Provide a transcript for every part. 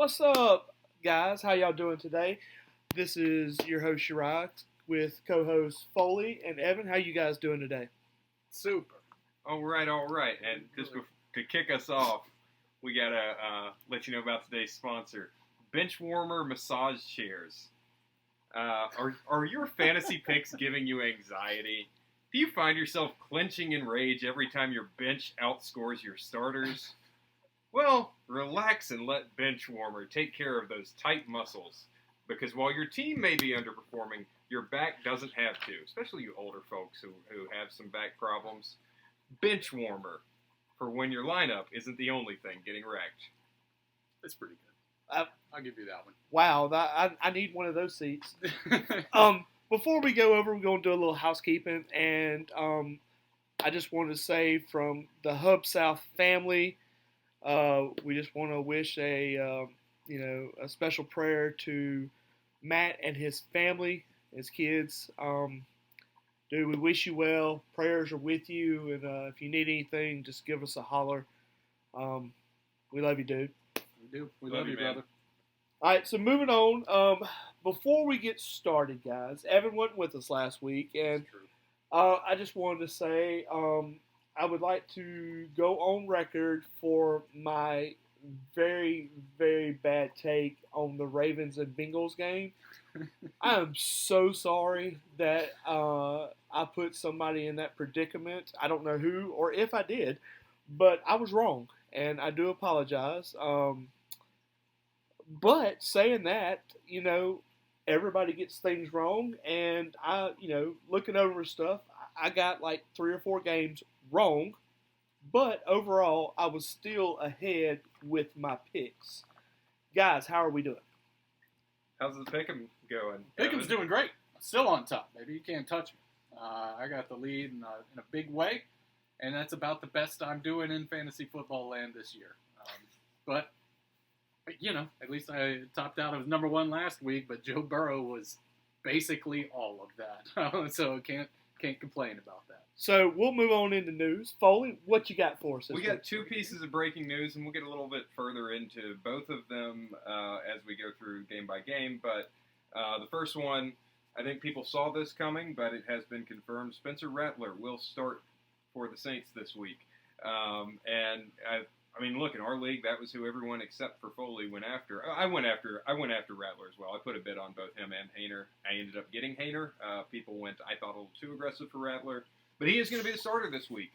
What's up, guys? How y'all doing today? This is your host Shirai with co-host Foley and Evan. How you guys doing today? Super. All right, all right. And just to kick us off, we gotta let you know about today's sponsor, Benchwarmer Massage Chairs. Are your fantasy picks giving you anxiety? Do you find yourself clenching in rage every time your bench outscores your starters? Well, relax and let Benchwarmer take care of those tight muscles. Because while your team may be underperforming, your back doesn't have to, especially you older folks who have some back problems. Benchwarmer for when your lineup isn't the only thing getting wrecked. That's pretty good. I'll give you that one. Wow, I need one of those seats. Before we go over, we're going to do a little housekeeping, and I just want to say from the Hub South family, we just want to wish a special prayer to Matt and his family, his kids. Dude, we wish you well. Prayers are with you, and if you need anything, just give us a holler. We love you, dude. We do. We love you, brother. All right, so moving on. Before we get started, guys, Evan wasn't with us last week, and I just wanted to say I would like to go on record for my very, very bad take on the Ravens and Bengals game. I am so sorry that I put somebody in that predicament. I don't know who or if I did, but I was wrong, and I do apologize. But saying that, everybody gets things wrong, and looking over stuff, I got like 3 or 4 games wrong, but overall, I was still ahead with my picks. Guys, how are we doing? How's the pick'em going? Pick'em's doing great. Still on top. Maybe you can't touch me. I got the lead in a big way, and that's about the best I'm doing in fantasy football land this year. But at least I topped out. I was number 1 last week, but Joe Burrow was basically all of that. So can't complain about that. So we'll move on into news. Foley, what you got for us this We week? got 2 pieces of breaking news, and we'll get a little bit further into both of them as we go through game by game. But the first one, I think people saw this coming, but it has been confirmed. Spencer Rattler will start for the Saints this week. Look, in our league, that was who everyone except for Foley went after. I went after Rattler as well. I put a bid on both him and Haener. I ended up getting Haener. People went, I thought, a little too aggressive for Rattler. But he is going to be the starter this week,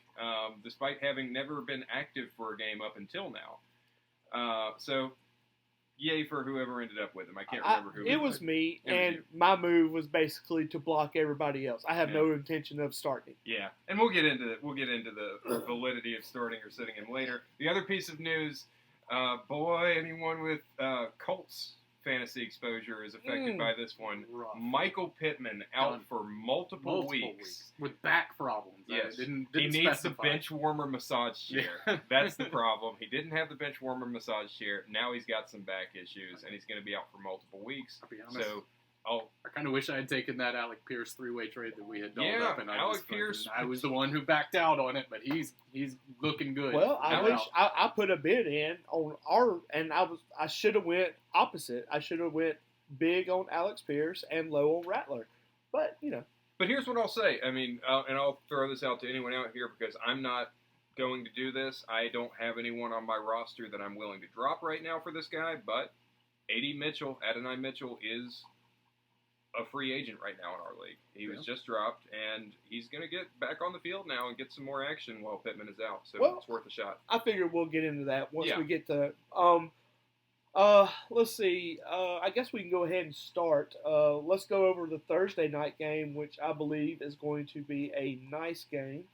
despite having never been active for a game up until now. So, yay for whoever ended up with him. I can't remember who. It was me, and my move was basically to block everybody else. I have no intention of starting. Yeah, and we'll get into the validity of starting or sitting him later. The other piece of news, anyone with Colts fantasy exposure is affected by this one. Rough. Michael Pittman out for multiple weeks with back problems. Yes, didn't he needs specify. the bench warmer massage chair. That's the problem. He didn't have the bench warmer massage chair. Now he's got some back issues, and he's going to be out for multiple weeks. I'll be honest. So, I kind of wish I had taken that Alec Pierce 3-way trade that we had dolled up, and Alec Pierce. I was the one who backed out on it, but he's looking good. Well, I put a bid in on I should have went opposite. I should have went big on Alex Pierce and low on Rattler, but But here's what I'll say. And I'll throw this out to anyone out here because I'm not going to do this. I don't have anyone on my roster that I'm willing to drop right now for this guy, but Adonai Mitchell is a free agent right now in our league. He was just dropped, and he's going to get back on the field now and get some more action while Pittman is out. So it's worth a shot. I figure we'll get into that once we get to. Let's see. I guess we can go ahead and start. Let's go over the Thursday night game, which I believe is going to be a nice game.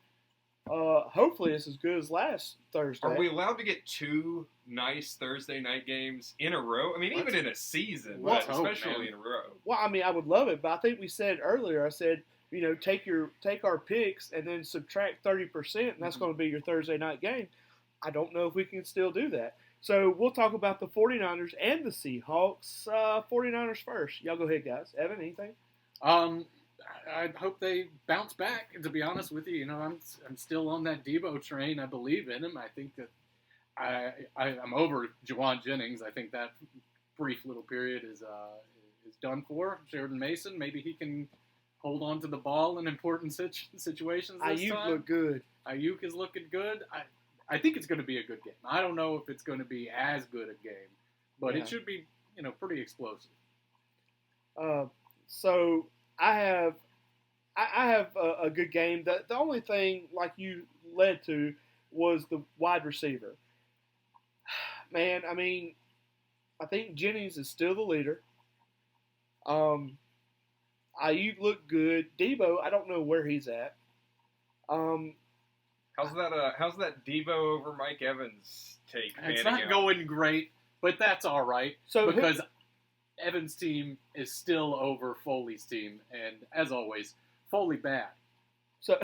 Hopefully it's as good as last Thursday. Are we allowed to get 2 nice Thursday night games in a row? Even in a season, but especially in a row. Well, I would love it, but I think we said earlier, I said, take our picks and then subtract 30%, and that's going to be your Thursday night game. I don't know if we can still do that. So we'll talk about the 49ers and the Seahawks. 49ers first. Y'all go ahead, guys. Evan, anything? I hope they bounce back. To be honest with you, I'm still on that Debo train. I believe in him. I think that I'm over Juwan Jennings. I think that brief little period is done for. Jordan Mason, maybe he can hold on to the ball in important situations this Ayuk time. look good. Ayuk is looking good. I think it's going to be a good game. I don't know if it's going to be as good a game, but Yeah. it should be, pretty explosive. So I have a good game. The only thing, like you led to, was the wide receiver. Man, I mean, I think Jennings is still the leader. Ayuk looked good. Debo, I don't know where he's at. How's that Debo over Mike Evans take? It's panning not out? going great, but that's all right So because Evans' team is still over Foley's team, and as always, Foley bad. So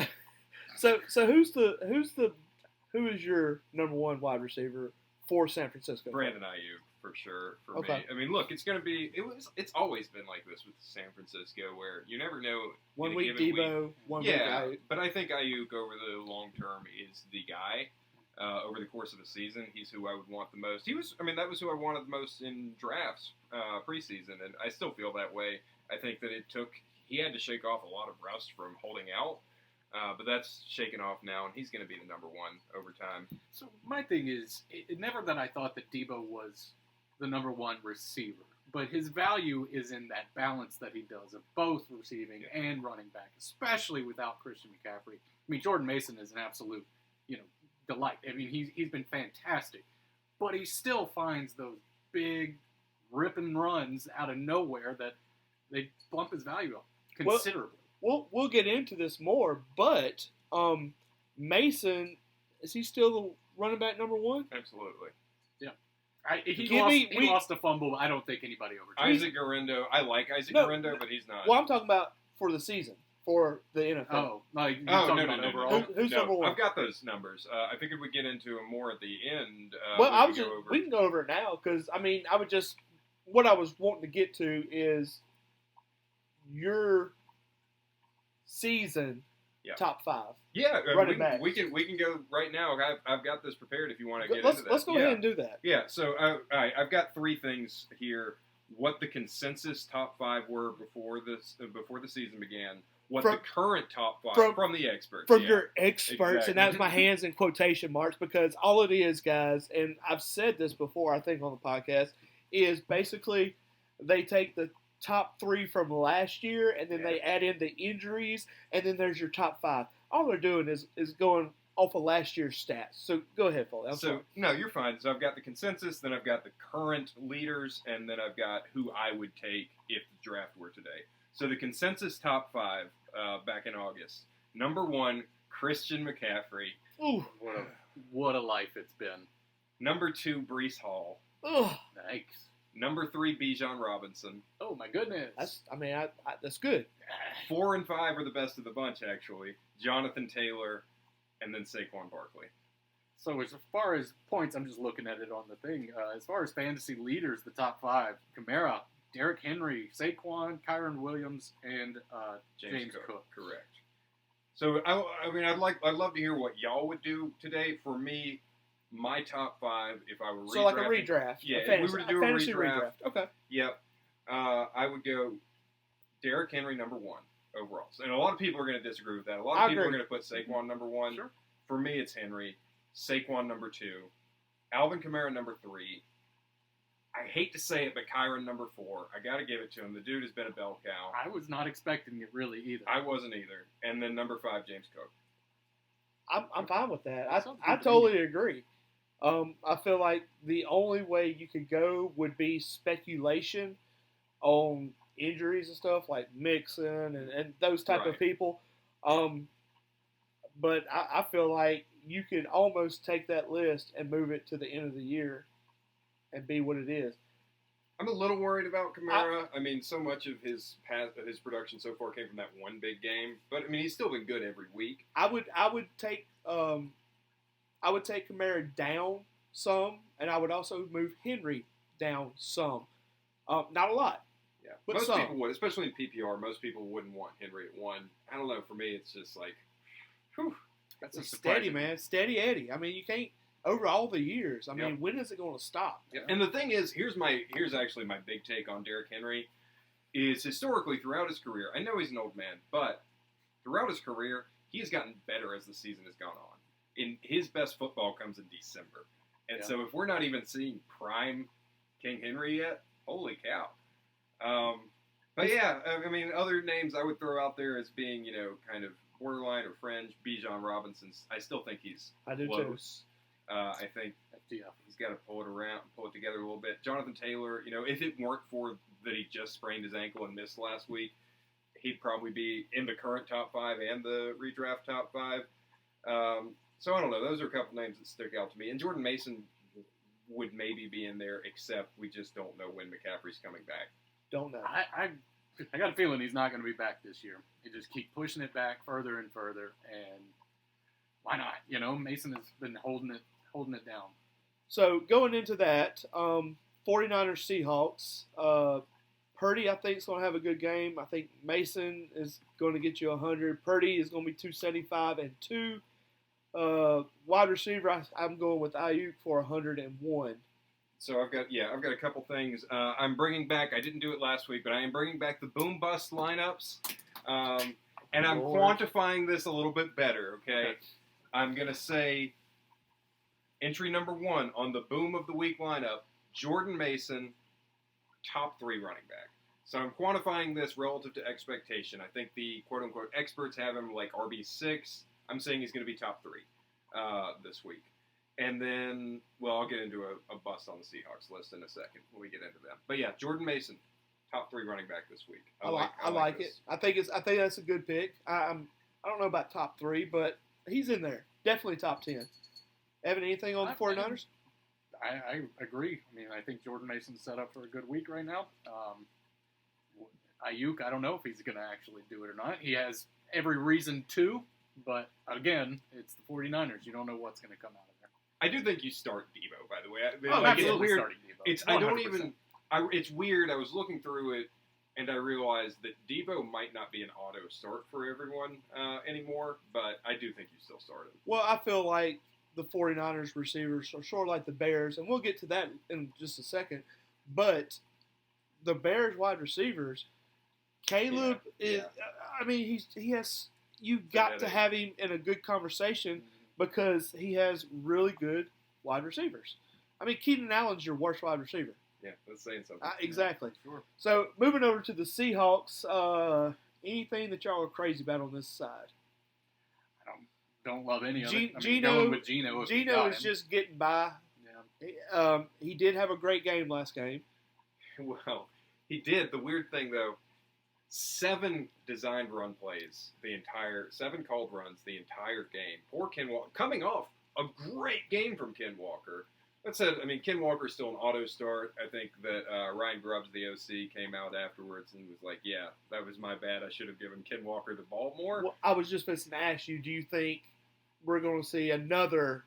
who is your number one wide receiver for San Francisco? Brandon Ayuk for sure for Okay. me. I mean, look, it's going to be. It's always been like this with San Francisco, where you never know. One in a week given Debo, one week Yeah, Ayuk. but I think Ayuk over the long term is the guy. Over the course of a season, he's who I would want the most. That was who I wanted the most in drafts preseason, and I still feel that way. I think that he had to shake off a lot of rust from holding out, but that's shaken off now, and he's going to be the number one over time. So my thing is, never that I thought that Debo was the number one receiver, but his value is in that balance that he does of both receiving and running back, especially without Christian McCaffrey. I mean, Jordan Mason is an absolute, delight. I mean, he's been fantastic, but he still finds those big ripping runs out of nowhere that they bump his value up considerably. We'll get into this more, but Mason, is he still the running back number one? Absolutely. He lost a fumble. I don't think anybody overturned. Isaac Guerrero, I like Isaac No, Guerrero, but he's not. Well, I'm talking about for the season, for the NFL. Oh, like you're Oh, talking no, about no, overall. no, Who's no. number one? I've got those numbers. I figured we'd get into them more at the end. Well, we we can go over it now because what I was wanting to get to is your season top five. Yeah, running back. we can go right now. I've got this prepared if you want to get Let's into that. let's go ahead and do that. Yeah, so all right, I've got three things here. What the consensus top five were before the season began. What the current top five from the experts. From your experts, exactly. and that's my hands in quotation marks because all it is, guys, and I've said this before, I think on the podcast, is basically they take the top three from last year and then they add in the injuries, and then there's your top five. All they're doing is going off of last year's stats. So go ahead, Foley. No, you're fine. So I've got the consensus, then I've got the current leaders, and then I've got who I would take if the draft were today. So the consensus top five back in August. Number one, Christian McCaffrey. Ooh. What a life it's been. Number two, Breece Hall. Ugh. Thanks. Number three, Bijan Robinson. Oh my goodness. That's good. 4 and 5 are the best of the bunch, actually. Jonathan Taylor, and then Saquon Barkley. So as far as points, I'm just looking at it on the thing. As far as fantasy leaders, the top five: Kamara, Derrick Henry, Saquon, Kyron Williams, and James Cook. Correct. So I'd love to hear what y'all would do today. For me, my top five, if I were redrafting. So like a redraft. Yeah, if we were to do a fantasy redraft. Okay. Yep. I would go Derrick Henry number one overall. And a lot of people are going to disagree with that. A lot of people are going to put Saquon number one. Sure. For me, it's Henry. Saquon number two. Alvin Kamara number three. I hate to say it, but Kyron number four. I got to give it to him. The dude has been a bell cow. I was not expecting it really either. I wasn't either. And then number five, James Cook. I'm fine with that. That sounds I good to totally agree. I feel like the only way you could go would be speculation on injuries and stuff like Mixon and those type of Right. people. But I feel like you could almost take that list and move it to the end of the year and be what it is. I'm a little worried about Kamara. I mean, so much of his production so far came from that one big game. But I mean, he's still been good every week. I would take Kamara down some, and I would also move Henry down some. Not a lot. Yeah, But most some. people would, especially in PPR. Most people wouldn't want Henry at one. I don't know. For me, it's just like, whew. That's a Steady, surprising- man. Steady Eddie. I mean, you can't over all the years. I mean, Yep. when is it going to stop? Yeah. And the thing is, here's actually my big take on Derrick Henry, is historically throughout his career, I know he's an old man, but throughout his career, he has gotten better as the season has gone on. In his best football comes in December. And so if we're not even seeing prime King Henry yet, holy cow. But yeah, I mean, other names I would throw out there as being, kind of borderline or fringe. Bijan Robinson, I still think he's I do close. I think FTF. he's got to pull it together a little bit. Jonathan Taylor, if it weren't for that he just sprained his ankle and missed last week, he'd probably be in the current top 5 and the redraft top 5. So I don't know. Those are a couple names that stick out to me. And Jordan Mason would maybe be in there, except we just don't know when McCaffrey's coming back. Don't know. I got a feeling he's not going to be back this year. They just keep pushing it back further and further, and why not? Mason has been holding it down. So going into that, 49ers Seahawks. Purdy, I think, is going to have a good game. I think Mason is going to get you 100. Purdy is going to be 275 and 2. Wide receiver, I'm going with Ayuk for 101. So I've got a couple things. I'm bringing back. I didn't do it last week, but I am bringing back the boom bust lineups, and I'm quantifying this a little bit better. Okay, I'm gonna say entry number 1 on the boom of the week lineup: Jordan Mason, top 3 running back. So I'm quantifying this relative to expectation. I think the quote unquote experts have him like RB6. I'm saying he's going to be top 3 this week. And then, I'll get into a bust on the Seahawks list in a second when we get into them. But yeah, Jordan Mason, top 3 running back this week. I like it. I think that's a good pick. I don't know about top 3, but he's in there. Definitely top 10. Evan, anything on the 49ers? I agree. I mean, I think Jordan Mason's set up for a good week right now. Ayuk, I don't know if he's going to actually do it or not. He has every reason to, but again, it's the 49ers. You don't know what's going to come out of there. I do think you start Deebo, by the way. Absolutely it's weird. starting Deebo. It's weird. I was looking through it, and I realized that Deebo might not be an auto start for everyone anymore, but I do think you still start him. Well, I feel like the 49ers receivers are sort of like the Bears, and we'll get to that in just a second, but the Bears wide receivers, Caleb is, I mean, he has, you got to have him in a good conversation because he has really good wide receivers. I mean, Keenan Allen's your worst wide receiver. Yeah, that's saying something. Exactly. Sure. So, moving over to the Seahawks, anything that y'all are crazy about on this side? I don't love any of it. Geno, going with Geno. Geno is just getting by. Yeah. He did have a great game last game. Well, he did. The weird thing, though, 7 designed run plays, 7 called runs the entire game. Poor Ken Walker, coming off a great game from Ken Walker. That said, I mean, Ken Walker's still an auto start. I think that Ryan Grubbs, the OC, came out afterwards and was like, yeah, that was my bad. I should have given Ken Walker the ball more. Well, I was just going to ask you, do you think we're going to see another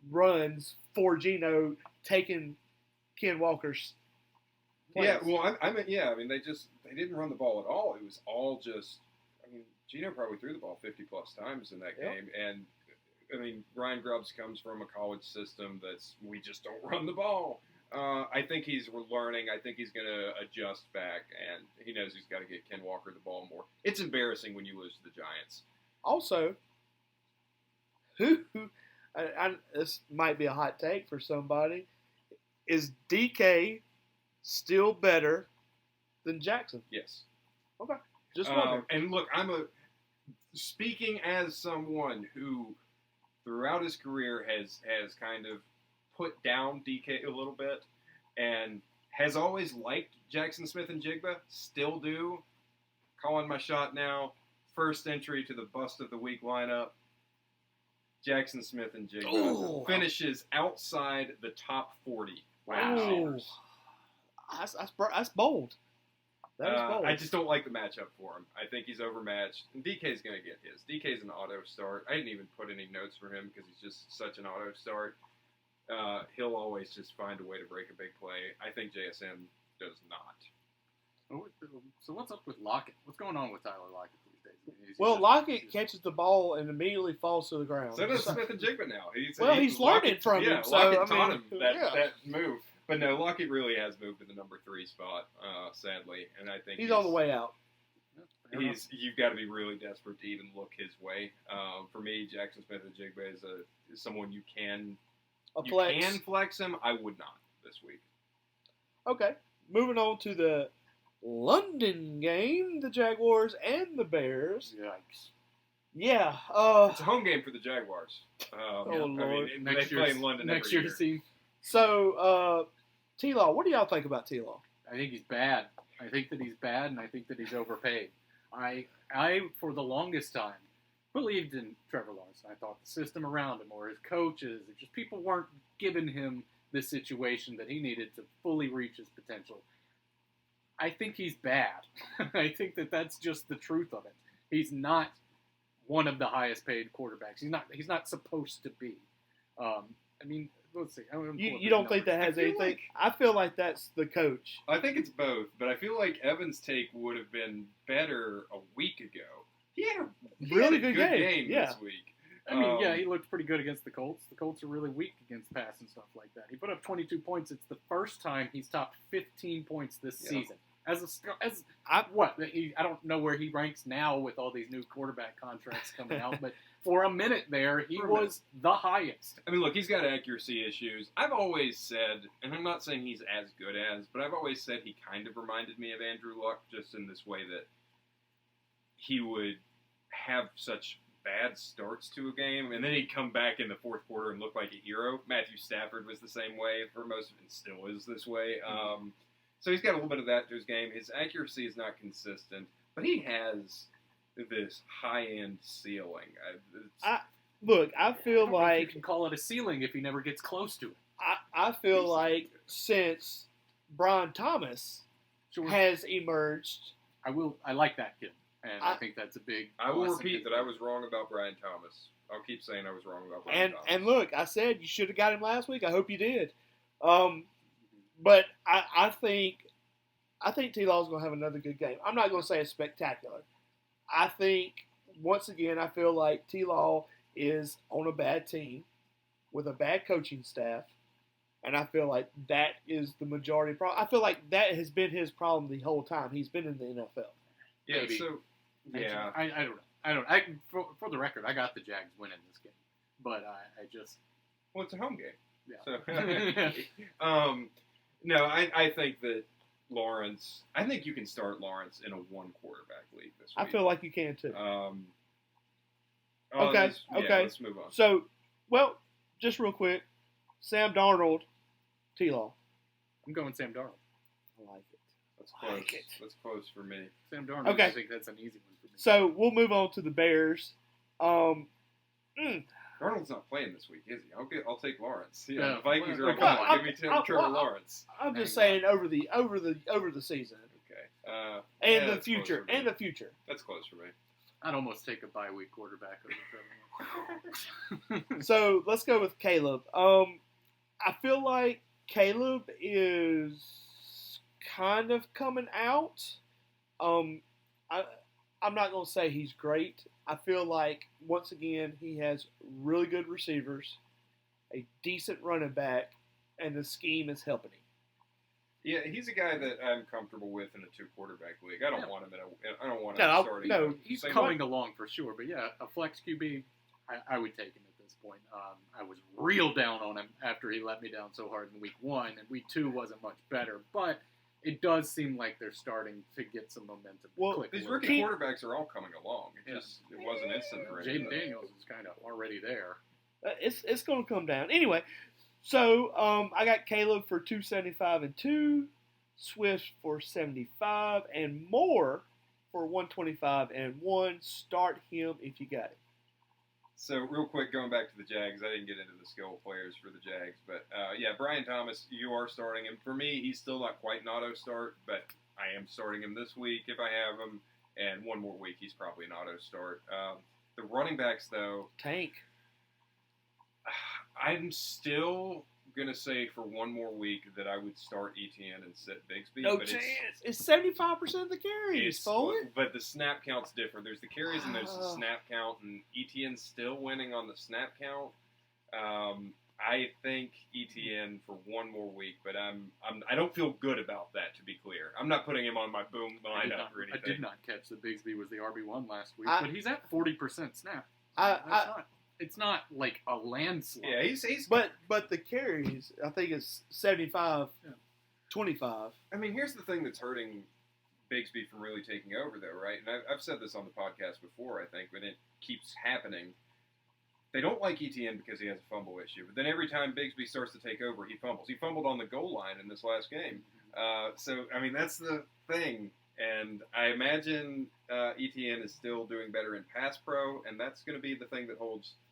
runs for Geno taking Ken Walker's place? Yeah, well, I mean, they didn't run the ball at all. It was all just, I mean, Geno probably threw the ball 50-plus times in that game, and I mean, Ryan Grubbs comes from a college system we just don't run the ball. I think he's learning. I think he's going to adjust back, and he knows he's got to get Ken Walker the ball more. It's embarrassing when you lose to the Giants. Also, this might be a hot take for somebody, is DK still better than Jackson? Yes. Okay. Just wondering. And look, speaking as someone who throughout his career has kind of put down DK a little bit and has always liked Jackson Smith and Jigba, still do. Calling my shot now. First entry to the bust of the week lineup. Jackson Smith and Jigba finishes outside the top 40. Wow. That's bold. That is bold. I just don't like the matchup for him. I think he's overmatched. And DK's going to get his. DK's an auto start. I didn't even put any notes for him because he's just such an auto start. He'll always just find a way to break a big play. I think JSN does not. So what's up with Lockett? What's going on with Tyler Lockett these Well, Lockett catches the ball and immediately falls to the ground. So does Smith and Jigba now. He's learning from him. So, Lockett taught him that yeah. move. But no, Lockett really has moved to the number 3 spot, sadly, and I think he's on the way out. You've got to be really desperate to even look his way. For me, Jackson Smith and Jigba is someone you can flex him. I would not this week. Okay, moving on to the London game, the Jaguars and the Bears. Yikes. Yeah. It's a home game for the Jaguars. Lord. I mean, they play in London next every year's year. team. So, T-Law, what do y'all think about T-Law? I think he's bad. I think that he's bad, and I think that he's overpaid. I for the longest time, believed in Trevor Lawrence. I thought the system around him or his coaches, just people weren't giving him the situation that he needed to fully reach his potential. I think he's bad. I think that that's just the truth of it. He's not one of the highest paid quarterbacks. He's not supposed to be. I mean, let's see. You don't think that has anything? I feel like that's the coach. I think it's both, but I feel like Evan's take would have been better a week ago. He had a Really good good game yeah. this week. I mean, yeah, he looked pretty good against the Colts. The Colts are really weak against pass and stuff like that. He put up 22 points. It's the first time he's topped 15 points this season. I don't know where he ranks now with all these new quarterback contracts coming out, but for a minute there, he was the highest. I mean, look, he's got accuracy issues. I've always said, and I'm not saying he's as good as, but I've always said he kind of reminded me of Andrew Luck, just in this way that he would have such bad starts to a game, and then he'd come back in the fourth quarter and look like a hero. Matthew Stafford was the same way for most of it, and still is this way. So he's got a little bit of that to his game. His accuracy is not consistent, but he has this high-end ceiling. I feel like you can call it a ceiling if he never gets close to it. I feel like since Brian Thomas has emerged, I like that kid, and I think that's a big. I will repeat that I was wrong about Brian Thomas. I'll keep saying I was wrong about Brian Thomas. And look, I said you should have got him last week. I hope you did. But I think T-Law is going to have another good game. I'm not going to say it's spectacular. I think, once again, I feel like T-Law is on a bad team with a bad coaching staff, and I feel like that is the majority problem. I feel like that has been his problem the whole time. He's been in the NFL. Yeah, Maybe. so, yeah. I don't know. For the record, I got the Jags winning this game. But I just... Well, it's a home game. Yeah. So, no, I think that Lawrence. I think you can start Lawrence in a one quarterback league this week. I feel like you can too. Okay. Okay. Let's move on. So, well, just real quick, Sam Darnold, T-Law. I'm going Sam Darnold. I like it. That's close. That's close for me. Sam Darnold. Okay. I think that's an easy one for me. So we'll move on to the Bears. Darnold's not playing this week, is he? I'll take Lawrence. Yeah, No, the Vikings are well, on. Give me Trevor Lawrence. I'm just saying over the season. Okay. And yeah, the future. And the future. That's close for me. I'd almost take a bye week quarterback over Trevor Lawrence. So let's go with Caleb. I feel like Caleb is kind of coming out. I'm not going to say he's great. I feel like, once again, he has really good receivers, a decent running back, and the scheme is helping him. Yeah, he's a guy that I'm comfortable with in a two-quarterback league. I don't want him I don't want him No, starting. no, He's coming along for sure, but yeah, a flex QB, I would take him at this point. I was real down on him after he let me down so hard in week 1, and week 2 wasn't much better, but it does seem like they're starting to get some momentum. Well, these rookie quarterbacks are all coming along. It wasn't instant for him. Jaden Daniels is kind of already there. It's going to come down. Anyway, so I got Caleb for 275 and 2, Swift for 75, and Moore for 125 and 1. Start him if you got it. So, real quick, going back to the Jags, I didn't get into the skill players for the Jags, but yeah, Brian Thomas, you are starting him. For me, he's still not quite an auto start, but I am starting him this week if I have him, and one more week, he's probably an auto start. The running backs, though, Tank. I'm still gonna say for one more week that I would start ETN and sit Bigsby. No but chance. It's 75% of the carries, It's Foley. but the snap count's different. There's the carries and there's the Ah. snap count, and ETN's still winning on the snap count. I think ETN for one more week, but I don't feel good about that. To be clear, I'm not putting him on my boom lineup or anything. I did not catch that Bigsby was the RB1 last week, I- but he's at 40% snap. It's not like a landslide. Yeah, he's. But the carries, I think it's 75, 25. I mean, here's the thing that's hurting Bigsby from really taking over, though, right? And I've said this on the podcast before, I think, but it keeps happening. They don't like ETN because he has a fumble issue. But then every time Bigsby starts to take over, he fumbles. He fumbled on the goal line in this last game. So, I mean, that's the thing. And I imagine ETN is still doing better in pass pro, and that's going to be the thing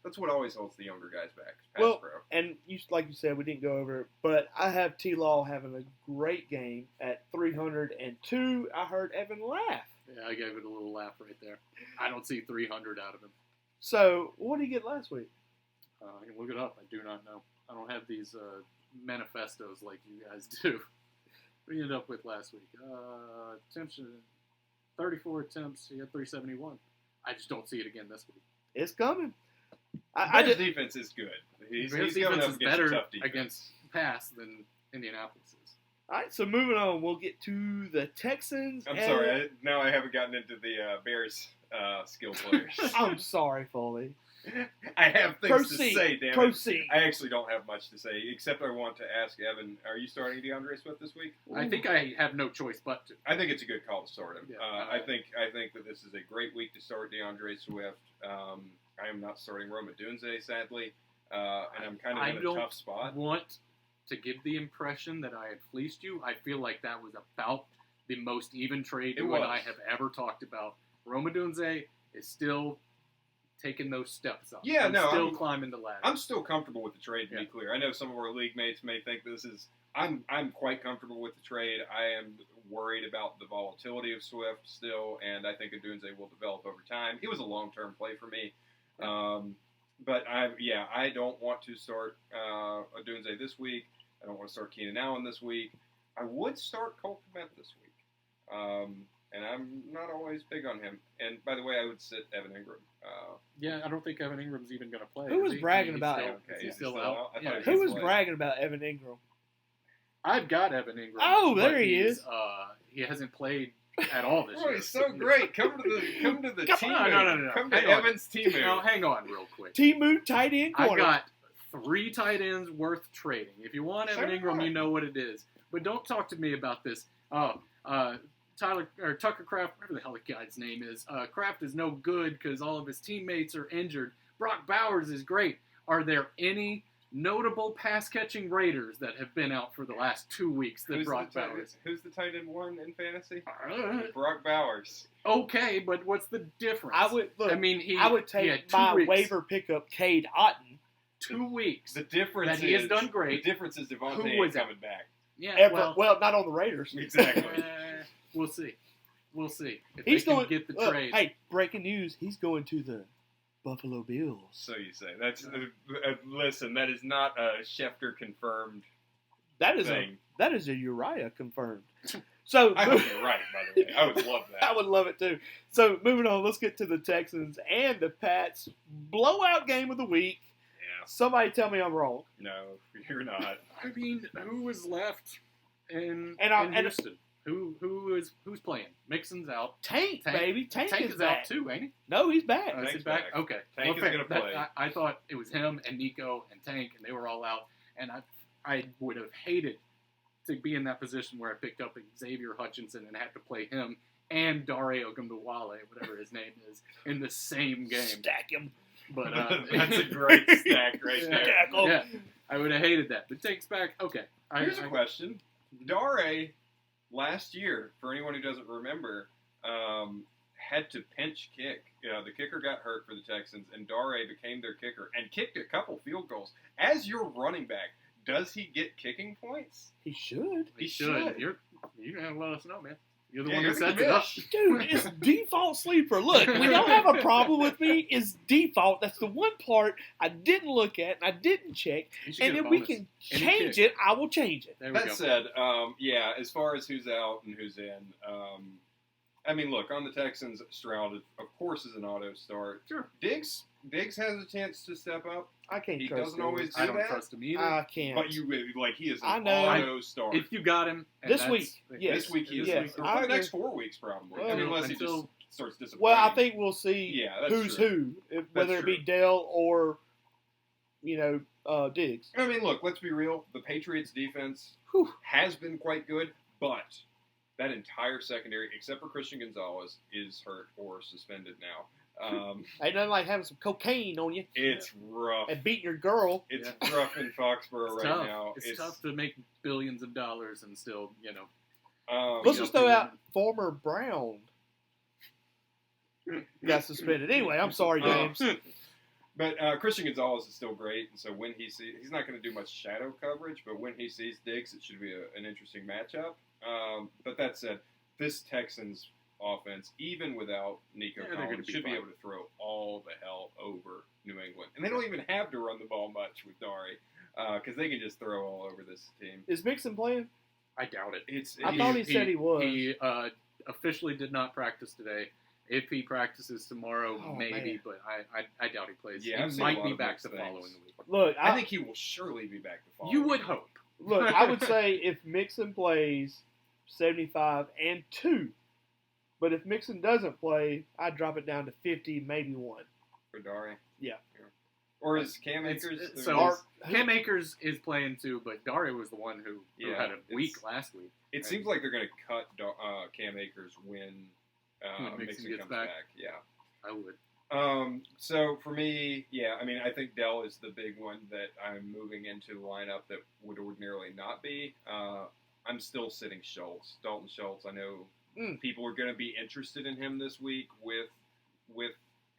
that's what always holds the younger guys back, pass pro. And like you said, we didn't go over it, but I have T-Law having a great game at 302. I heard Evan laugh. Yeah, I gave it a little laugh right there. I don't see 300 out of him. So, what did he get last week? I can look it up. I do not know. I don't have these manifestos like you guys do. What did he end up with last week? Attempts, 34 attempts. He had 371. I just don't see it again this week. It's coming. His defense is good. He's Bears going defense up is against better a tough defense. against pass than Indianapolis is. All right, so moving on, we'll get to the Texans. I'm sorry. Now I haven't gotten into the Bears skill players. I'm sorry, Foley. I have things to Proceed. say, damn it. Proceed. I actually don't have much to say, except I want to ask Evan, are you starting DeAndre Swift this week? I think I have no choice but to. I think it's a good call to start him. Yeah. I think that this is a great week to start DeAndre Swift. I am not starting Rome Odunze, sadly, and I'm kind of in a tough spot. I want to give the impression that I had fleeced you. I feel like that was about the most even trade you and I have ever talked about. Rome Odunze is still taking those steps up. Yeah, still climbing the ladder. I'm still comfortable with the trade, to be clear. I know some of our league mates may think this is. I'm quite comfortable with the trade. I am worried about the volatility of Swift still, and I think Odunze will develop over time. He was a long-term play for me. But I don't want to start Odunze this week. I don't want to start Keenan Allen this week. I would start Cole Kmet this week. And I'm not always big on him. And by the way, I would sit Evan Ingram. I don't think Evan Ingram's even going to play. Who was bragging about him? him? Is he still out? Who was bragging about Evan Ingram? I've got Evan Ingram. Oh, there he is. He hasn't played at all this year. He's so great. Come to the team. No. Come to Evan's team. Now, hang on real quick. Timu tight end corner. I got 3 tight ends worth trading. If you want Evan Ingram, you know what it is. But don't talk to me about this. Tucker Kraft, whatever the hell the guy's name is. Kraft is no good because all of his teammates are injured. Brock Bowers is great. Are there any notable pass-catching Raiders that have been out for the last 2 weeks that Brock Bowers? Who's the tight end one in fantasy? Brock Bowers. Okay, but what's the difference? I would take my waiver pickup, Cade Otton. 2 weeks. The difference that he has done great. The difference is Devontae Who ain't coming back. Yeah, well, not on the Raiders. Exactly. We'll see. If he's they can going, get the trade. Hey, breaking news. He's going to the Buffalo Bills. So you say. That's listen, that is not a Schefter confirmed thing. That is a Uriah confirmed. So I hope you're right, by the way. I would love that. I would love it too. So moving on, let's get to the Texans and the Pats. Blowout game of the week. Yeah. Somebody tell me I'm wrong. No, you're not. I mean, who was left in And Houston? Who's playing? Mixon's out. Tank, baby. Tank is out too, ain't he? No, he's back. Is he Tank's back? back. Okay. Tank is going to play. I thought it was him and Nico and Tank, and they were all out. And I would have hated to be in that position where I picked up Xavier Hutchinson and had to play him and Dare Ogunbowale, whatever his name is, in the same game. Stack him. But that's a great stack right there. Yeah, I would have hated that. But Tank's back. Okay. Here's a question. Dare, last year, for anyone who doesn't remember, had to pinch kick. The kicker got hurt for the Texans, and Dare became their kicker and kicked a couple field goals. As your running back, does he get kicking points? He should. He should. You're gonna let us know, man. You're the Yeah, one you're who the sets it up. commish. Dude, it's default sleeper. Look, we don't have a problem with me. It's default. That's the one part I didn't look at and I didn't check. You should And get a if we bonus. can Any change kick. it, I will change it. There we That go. said, yeah, as far as who's out and who's in, I mean, look, on the Texans, Stroud, of course, is an auto start. Sure. Diggs has a chance to step up, I can't He trust doesn't him. always I do don't that. trust him either. I can't. but he is I an know. auto start. If you got him and This that's- week, yes. This week he is, Yes, or I for the agree. next 4 weeks probably. Well, I mean, unless he until- just starts disappointing. Well, I think we'll see Yeah, that's who's true. who, whether it be true. Dell or, Diggs. I mean, look, let's be real. The Patriots' defense Whew. has been quite good, but that entire secondary, except for Christian Gonzalez, is hurt or suspended now. Ain't nothing like having some cocaine on you It's rough. and beating your girl. It's rough in Foxborough It's right tough. now. It's tough to make billions of dollars and still, Let's you just know, throw out former Brown. Got suspended. Anyway, I'm sorry, James. But Christian Gonzalez is still great, and so when he's not going to do much shadow coverage, but when he sees Diggs, it should be an interesting matchup. But that said, this Texans offense, even without Nico Yeah, they're gonna Collins, be should be fine. able to throw all the hell over New England. And they don't even have to run the ball much with Dari, because they can just throw all over this team. Is Mixon playing? I doubt it. I thought he said he was. He officially did not practice today. If he practices tomorrow, Oh, maybe, man. but I doubt he plays. Yeah, I've he seen a might lot be of back mixed the things. following week. Look, I think he will surely be back the following You would week. hope. Look, I would say if Mixon plays 75 and 2, but if Mixon doesn't play, I'd drop it down to 50, maybe 1. For Dari. Yeah. Or is Cam It's- Akers? so Or- Cam Akers is playing too, but Daria was the one who Yeah, had a week it's- last week. It seems like they're going to cut Cam Akers when When Mixon Mixon gets comes back. back. Yeah. I would. So for me, yeah, I mean, I think Dell is the big one that I'm moving into the lineup that would ordinarily not be. I'm still sitting Schultz, Dalton Schultz. I know people are going to be interested in him this week with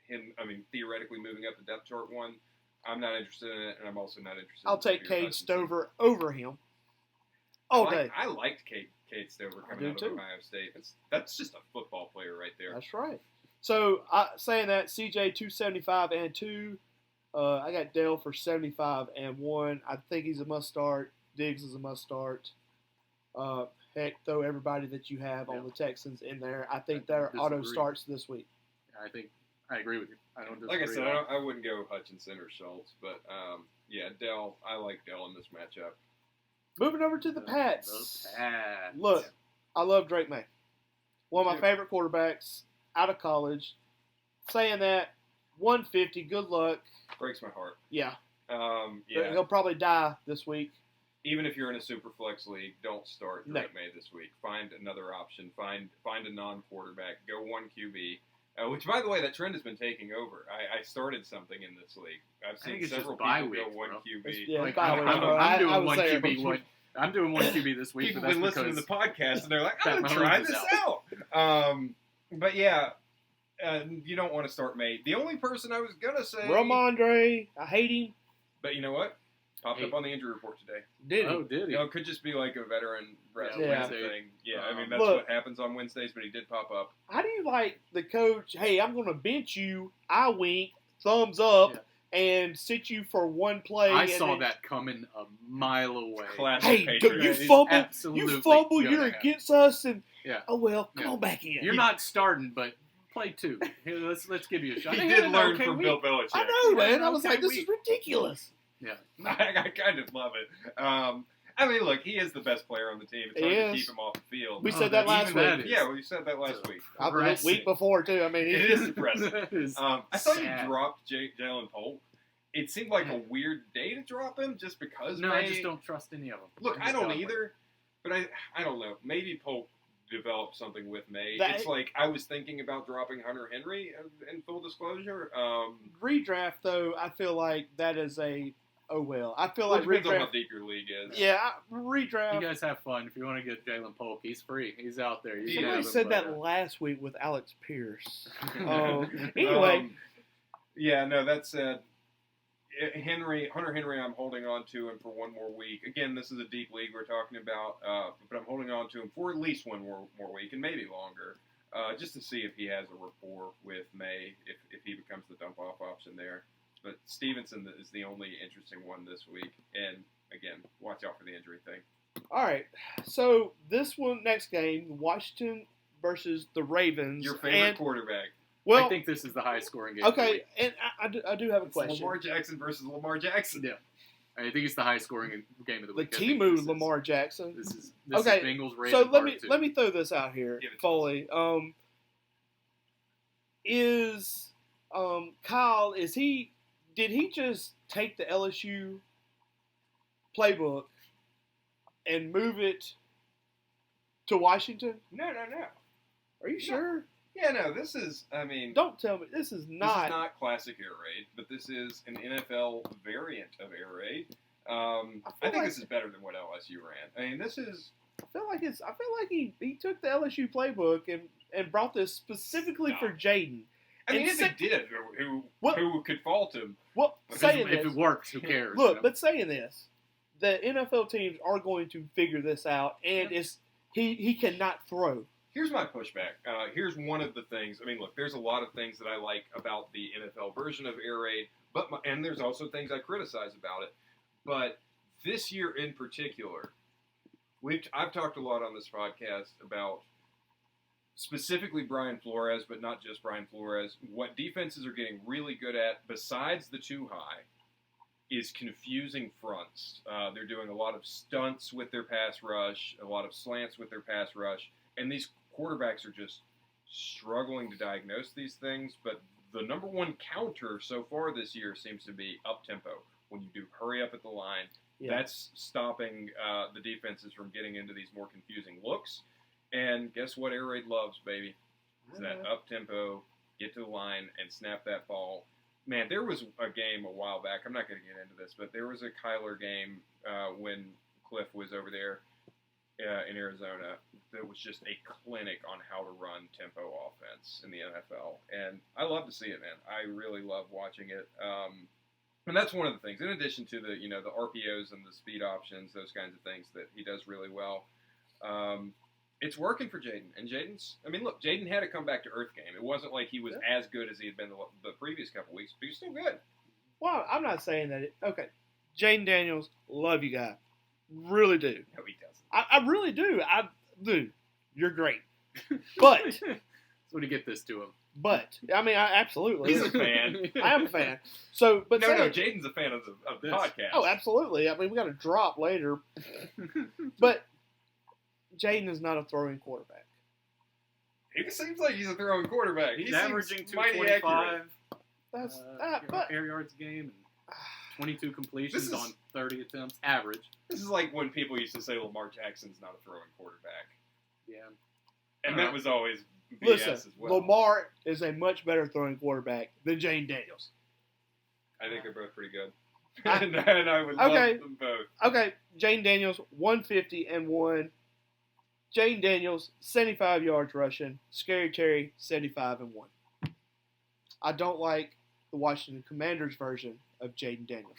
him. I mean, theoretically moving up the depth chart one. I'm not interested in it, and I'm also not interested. I'll in take Xavier Cade Hutchinson. Stover over him all day. I liked Cade Stover I coming do out too. of Ohio State. That's just a football player right there. That's right. So, saying that, CJ 275 and 2. I got Dale for 75 and 1. I think he's a must start. Diggs is a must start. Heck, throw everybody that you have on Yeah. the Texans in there. I think I they're auto disagree. starts this week. I think I agree with you. I don't disagree. Like I said, at all. I wouldn't go Hutchinson or Schultz, but yeah, Dell. I like Dell in this matchup. Moving over to the Pats. The Pats. Look, I love Drake May. One of my Yeah. favorite quarterbacks out of college. Saying that, 150, good luck. Breaks my heart. Yeah. Yeah. He'll probably die this week. Even if you're in a super flex league, don't start No. Drake May this week. Find another option. Find a non-quarterback. Go one QB. Which, by the way, that trend has been taking over. I started something in this league. I've think seen it's just several bye people go weeks, one bro. QB. Yeah, Like, bye I'm, weeks, I'm- bro. I'm doing I would one say QB. I'm doing one QB this week. People but have that's been listening to because the podcast and they're like, Pat I'm going to try Mahomes is this out. But yeah, you don't want to start May. The only person I was going to say. Ramondre, I hate him. But you know what? Popped Hey. up on the injury report today. Did he? oh, did he? You know, it could just be like a veteran rest Yeah, Wednesday. thing. Yeah, I mean, that's Look. what happens on Wednesdays, but he did pop up. How do you like the coach? Hey, I'm going to bench you. I wink, thumbs up, and sit you for one play. I and saw then, that coming a mile away. Classic Hey, Patriot. you It's fumble. absolutely You fumble. gonna You're happen. against us, and Yeah. oh well, come Yeah. on back in. You're not starting, but play two. Here, let's give you a shot. He Hey, did an learn okay from week. Bill Belichick. I know, Yeah, man. I was okay, like, this we- is ridiculous. Yeah. I kind of love it. I mean, look, he is the best player on the team. It's He hard to is. keep him off the field. We Oh, said that that- last even that week. is- Yeah, we said that last week. The Impressive. week before too. I mean, It is impressive. That is I saw you sad. drop Jalen Polk. It seemed like a weird day to drop him just because. No, May, I just don't trust any of them. Look, I don't either, but I don't know. Maybe Polk developed something with May. That- It's like I was thinking about dropping Hunter Henry in full disclosure. redraft though, I feel like that is a oh well. I feel Well, like it depends on how redraft. deep your league is. Yeah, You redraft. guys have fun. If you want to get Jalen Polk, he's free. He's out there. You can Somebody have him, said but, that uh, last week with Alex Pierce. Oh, Anyway, Yeah, no, that said, Hunter Henry, I'm holding on to him for one more week. Again, this is a deep league we're talking about, but I'm holding on to him for at least one more week and maybe longer, just to see if he has a rapport with May, if he becomes the dump-off option there. But Stevenson is the only interesting one this week. And, again, watch out for the injury thing. All right. So this one, next game, Washington versus the Ravens. Your favorite quarterback. Well, I think this is the highest scoring game. Okay, and I do have a question. Lamar Jackson versus Lamar Jackson. Yeah. I think it's the highest scoring game of the The week. I think Timu this is- Lamar Jackson. This is Okay, Bengals Ravens. So part two. let me throw this out here, Give it to Foley. Is Kyle? Did he just take the LSU playbook and move it to Washington? No. Are you sure? Yeah, no, this is, I mean... Don't tell me this is This is not. not classic air raid, but this is an NFL variant of air raid. I think like- this is better than what LSU ran. I mean, this is... I feel like he took the LSU playbook and brought this specifically for Jaden. I mean, And if say- he did, What- who could fault him? Well, If saying it this, works, who cares? look, you know? but saying this, the NFL teams are going to figure this out, and he cannot throw. Here's my pushback. Here's one of the things. I mean, look, there's a lot of things that I like about the NFL version of air raid, and there's also things I criticize about it. But this year in particular, I've talked a lot on this podcast about specifically Brian Flores, but not just Brian Flores. What defenses are getting really good at, besides the too high, is confusing fronts. They're doing a lot of stunts with their pass rush, a lot of slants with their pass rush, and these quarterbacks are just struggling to diagnose these things. But the number one counter so far this year seems to be up-tempo. When you do hurry up at the line, that's stopping the defenses from getting into these more confusing looks. And guess what air raid loves, baby? It's that up-tempo, get to the line, and snap that ball. Man, there was a game a while back. I'm not going to get into this, but there was a Kyler game when Cliff was over there in Arizona that was just a clinic on how to run tempo offense in the NFL. And I love to see it, man. I really love watching it. And that's one of the things. In addition to the RPOs and the speed options, those kinds of things that he does really well. It's working for Jaden. And Jaden had a comeback to earth game. It wasn't like he was as good as he had been the previous couple weeks, but he's still good. Well, I'm not saying that. Okay, Jaden Daniels, love you guy, really do. No, he doesn't. I really do. I do. You're great, but So to get this to him. I mean, I absolutely. He's a fan. I am a fan. So, but No, saying- Jaden's a fan of the This. podcast. Oh, absolutely. I mean, we got to drop later, but Jaden is not a throwing quarterback. It seems like he's a throwing quarterback. He's He averaging seems mighty accurate. 225 That's but air yards a game, and 22 completions This is- on 30 attempts, average. This is like when people used to say Lamar Jackson's not a throwing quarterback. Yeah. And that was always BS listen, as well. Lamar is a much better throwing quarterback than Jaden Daniels. I think they're both pretty good. I- and I would Okay. love them both. Okay, Jaden Daniels 150 and 1. Jaden Daniels 75 yards rushing. Scary Terry 75 and 1. I don't like the Washington Commanders version of Jaden Daniels.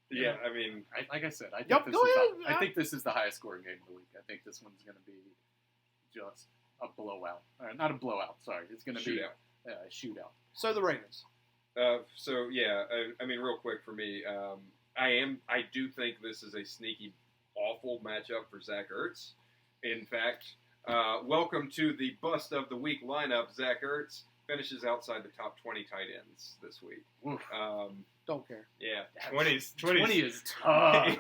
Yeah, I mean, Like I said, I think, Yep, this go is ahead. I think this is the highest scoring game of the week. I think this one's going to be just a blowout. Not a blowout, sorry. It's going to be Shootout. a shootout. So the Ravens. I mean, real quick for me, I do think this is a sneaky, awful matchup for Zach Ertz. In fact, welcome to the bust of the week lineup. Zach Ertz finishes outside the top 20 tight ends this week. Oof. Don't care. Yeah, 20 20s. is tough.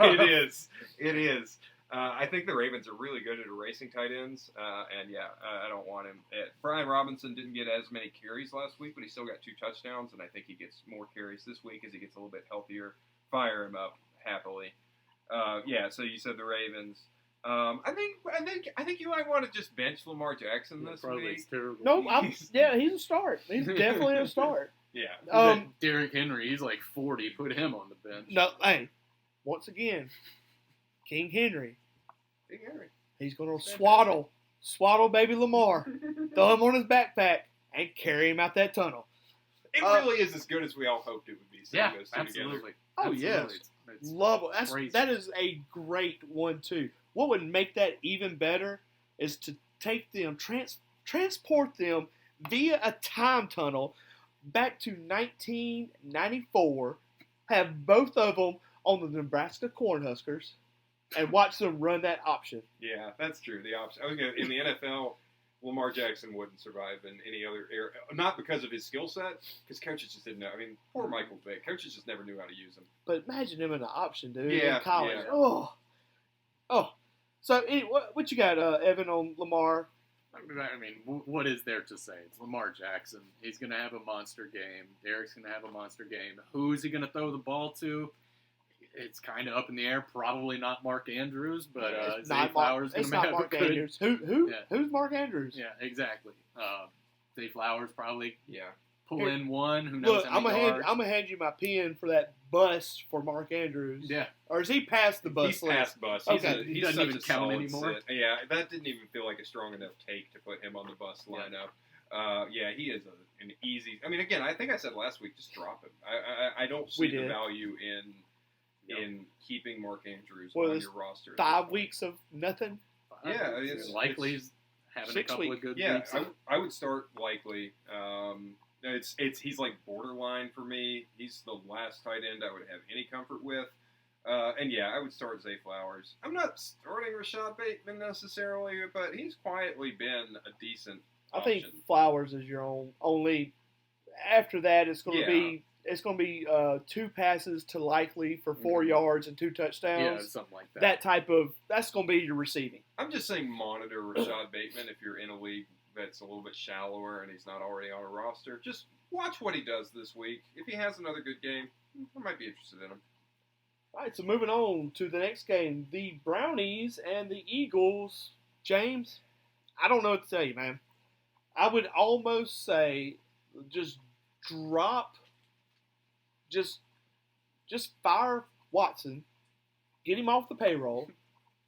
It is. I think the Ravens are really good at erasing tight ends, I don't want him. Brian Robinson didn't get as many carries last week, but he still got 2 touchdowns, and I think he gets more carries this week as he gets a little bit healthier. Fire him up happily. So you said the Ravens. I think you might want to just bench Lamar Jackson this Probably week. it's terrible. No, he's a start. He's definitely a start. Yeah. Derrick Henry, he's like 40. Put him on the bench. No, hey, once again, King Henry. Big Henry. He's going to swaddle baby Lamar, throw him on his backpack, and carry him out that tunnel. It really is as good as we all hoped it would be. Yeah, Those two absolutely. together. Oh, Absolutely. yes. It's Love it. crazy. That is a great one too. What would make that even better is to take them, transport them via a time tunnel back to 1994, have both of them on the Nebraska Cornhuskers, and watch them run that option. Yeah, that's true. The option. I was gonna, in the NFL, Lamar Jackson wouldn't survive in any other area. Not because of his skill set, because coaches just didn't know. I mean, poor Michael Vick. Coaches just never knew how to use him. But imagine him in the option, dude, Yeah, in college. yeah. Oh. So, what you got, Evan, on Lamar? I mean, what is there to say? It's Lamar Jackson. He's going to have a monster game. Derek's going to have a monster game. Who's he going to throw the ball to? It's kind of up in the air. Probably not Mark Andrews, but Zay Flowers going to have Mark a good. Andrews. Who? Yeah. Who's Mark Andrews? Yeah, exactly. Zay Flowers probably Yeah. pull in one. Who knows Look, how many yards? I'm gonna hand you my pen for that bust for Mark Andrews. Yeah. Or is he past the bust? He's list? past bus. Okay. He's He doesn't such even a count solid anymore. sit. Yeah, that didn't even feel like a strong enough take to put him on the bus lineup. Yeah, he is an easy. I mean, again, I think I said last week, just drop him. I don't see the value in keeping Mark Andrews on your roster. 5 weeks of nothing. Yeah, it's likely he's having a 6 couple weeks. of good Yeah, weeks. I would start likely. He's like borderline for me. He's the last tight end I would have any comfort with. And yeah, I would start Zay Flowers. I'm not starting Rashad Bateman necessarily, but he's quietly been a decent I option. think Flowers is your only. After that, it's going to be 2 passes to Likely for 4 yards and 2 touchdowns. Yeah, something like that. That's going to be your receiving. I'm just saying monitor Rashad Bateman if you're in a league that's a little bit shallower and he's not already on a roster. Just watch what he does this week. If he has another good game, I might be interested in him. All right, so moving on to the next game, the Brownies and the Eagles. James, I don't know what to tell you, man. I would almost say just fire Watson, get him off the payroll,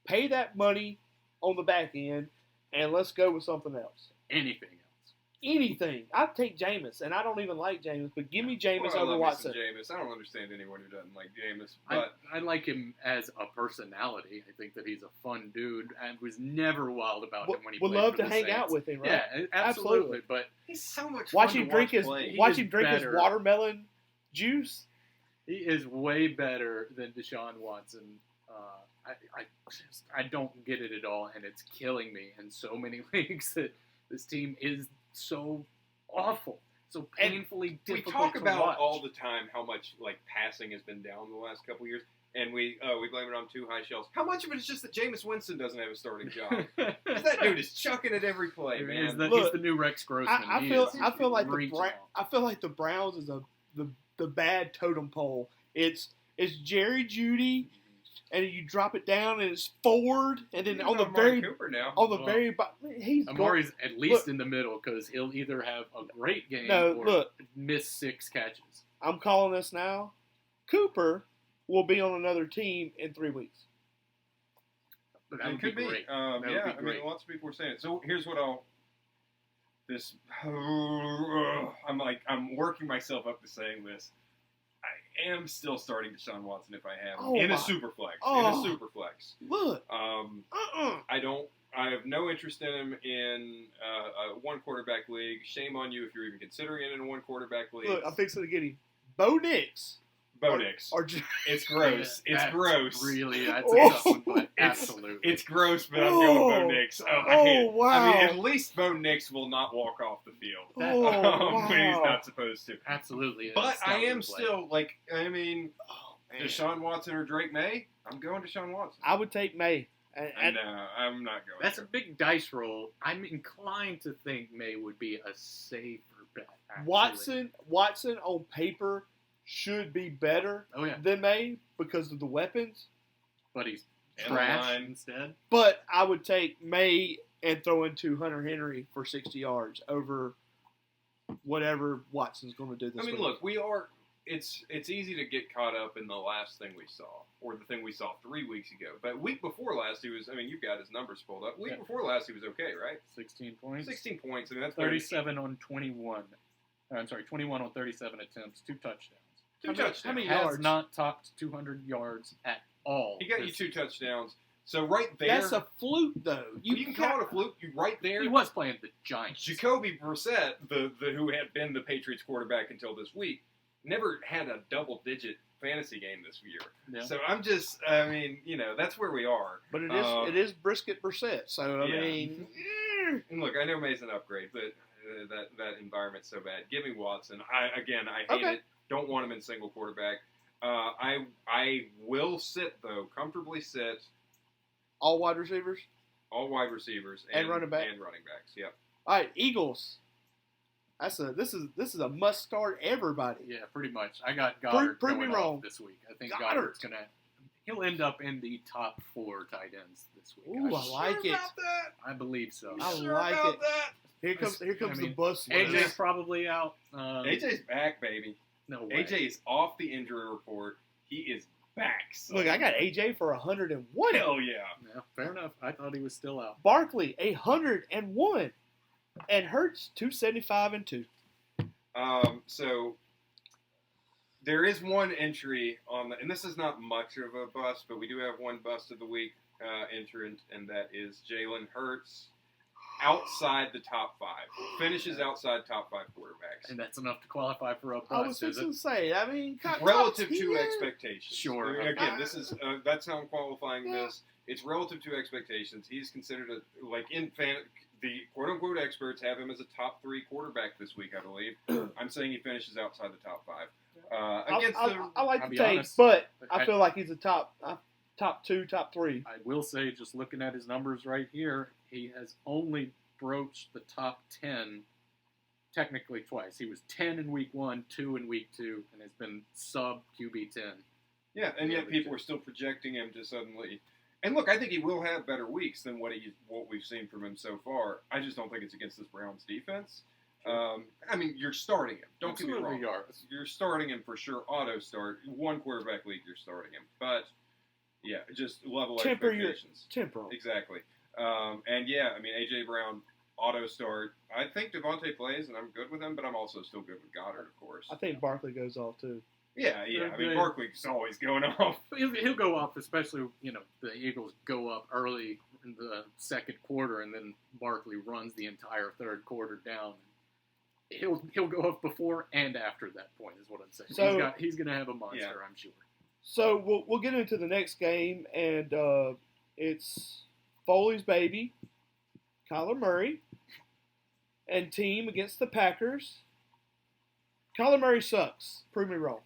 pay that money on the back end, and let's go with something else. Anything else. Anything. I'd take Jameis, and I don't even like Jameis, but give me Jameis over Watson. Jameis. I don't understand anyone who doesn't like Jameis, but I like him as a personality. I think that he's a fun dude and was never wild about him when he would played love for to the hang Saints. out with him, right? Yeah, absolutely. But he's so much watch fun him to drink his play. watch him drink his better. watermelon juice. he is way better than Deshaun Watson. I don't get it at all, and it's killing me in so many leagues that this team is so awful, so painfully difficult We talk to about watch. all the time how much like passing has been down the last couple of years, and we blame it on too high shells. How much of it is just that Jameis Winston doesn't have a starting job? 'Cause that dude is chucking it every play, man. He's Look, the new Rex Grossman. I He feel is I feel like reaching the Browns is the bad totem pole. It's Jerry Jeudy, and you drop it down and it's Ford, and then on the Amari Cooper now. very he's Amari's at least in the middle because he'll either have a great game or miss 6 catches. I'm calling this now. Cooper will be on another team in 3 weeks. But that It would could be be. great. Yeah, would be I great. mean, lots of people are saying it. So here's what I'm working myself up to saying this. I am still starting Deshaun Watson if I have him in a super flex. Look. I have no interest in him in a 1 quarterback league. Shame on you if you're even considering it in a 1 quarterback league. Look, I'm fixing to get him. Bo Nix. Bo Nix. It's gross. Yeah, It's that's gross. Really, that's a tough one, but absolutely. It's gross, but I'm going Bo Nix. I hate it. Wow. I mean, at least Bo Nix will not walk off the field when he's not supposed to. Absolutely. But I am still, Deshaun Watson or Drake May, I'm going Deshaun Watson. I would take May. And I'm not going That's there. a big dice roll. I'm inclined to think May would be a safer bet. Actually. Watson on paper should be better than May because of the weapons. But he's And trash line. instead. But I would take May and throw into Hunter Henry for 60 yards over whatever Watson's going to do this week. I mean, look, it's easy to get caught up in the last thing we saw, or the thing we saw 3 weeks ago. But week before last, you've got his numbers pulled up. Week before last, he was okay, right? 16 points. 16 points. I mean, that's 37 on 21. I'm sorry, 21 on 37 attempts, 2 touchdowns. Two touchdowns. how many Has yards? not topped 200 yards at all. He got you this 2 touchdowns. So right there, That's a fluke, though. you can call it a fluke. You right there. He was playing the Giants. Jacoby Brissett, the who had been the Patriots quarterback until this week, never had a double-digit fantasy game this year. Yeah. So I mean, that's where we are. But Um, it is Brisket Brissett. So I yeah. mean, And look, I know May's an upgrade, but that environment's so bad. Give me Watson. I hate Okay. it. Don't want him in single quarterback. I will sit though, comfortably sit all wide receivers. all wide receivers And running back. and running backs. Yep. All right, Eagles. This is a must start everybody. Yeah, pretty much. I got Goddard prove me going wrong. off this week. I think Goddard. Goddard's going to – he'll end up in the top 4 tight ends this week. Ooh, I like it. About that? I believe so. I You sure like about it. that? Here comes I mean, the bus. AJ's probably out. AJ's back, baby. No way. AJ is off the injury report. He is back. Son. Look, I got AJ for 101. Hell yeah. Yeah, fair enough. I thought he was still out. Barkley 101, and Hurts 275 and 2. So there is one entry on and this is not much of a bust, but we do have one bust of the week entrant, and that is Jalen Hurts outside the top 5. Finishes outside top 5 quarterbacks. And that's enough to qualify for a I was bust, is fixing it? to say. I mean, Relative to 10? expectations. Sure. Again, this is that's how I'm qualifying this. It's relative to expectations. He's considered the quote-unquote experts have him as a top 3 quarterback this week, I believe. I'm saying he finishes outside the top 5. I like I'll the be take, honest. but I feel like he's a top 2, top 3. I will say, just looking at his numbers right here, he has only broached the top 10 technically twice. He was 10 in week 1, 2 in week 2, and has been sub QB 10. Yeah, and yet people are still projecting him to suddenly. And look, I think he will have better weeks than what we've seen from him so far. I just don't think it's against this Browns defense. I mean, you're starting him. Don't get me Absolutely wrong. are. You're starting him for sure. Auto start. 1 quarterback league, you're starting him. But yeah, just level Temper your expectations. temporal. Exactly. And yeah, I mean, AJ Brown auto start. I think Devontae plays, and I'm good with him, but I'm also still good with Goddard, of course. I think Barkley goes off too. Yeah. I mean, Barkley's always going off. He'll go up, especially, the Eagles go up early in the second quarter, and then Barkley runs the entire third quarter down. He'll go up before and after that point, is what I'm saying. So- he's going to have a monster, Yeah. I'm sure. So we'll get into the next game, and it's Foley's baby, Kyler Murray, and team against the Packers. Kyler Murray sucks. Prove me wrong.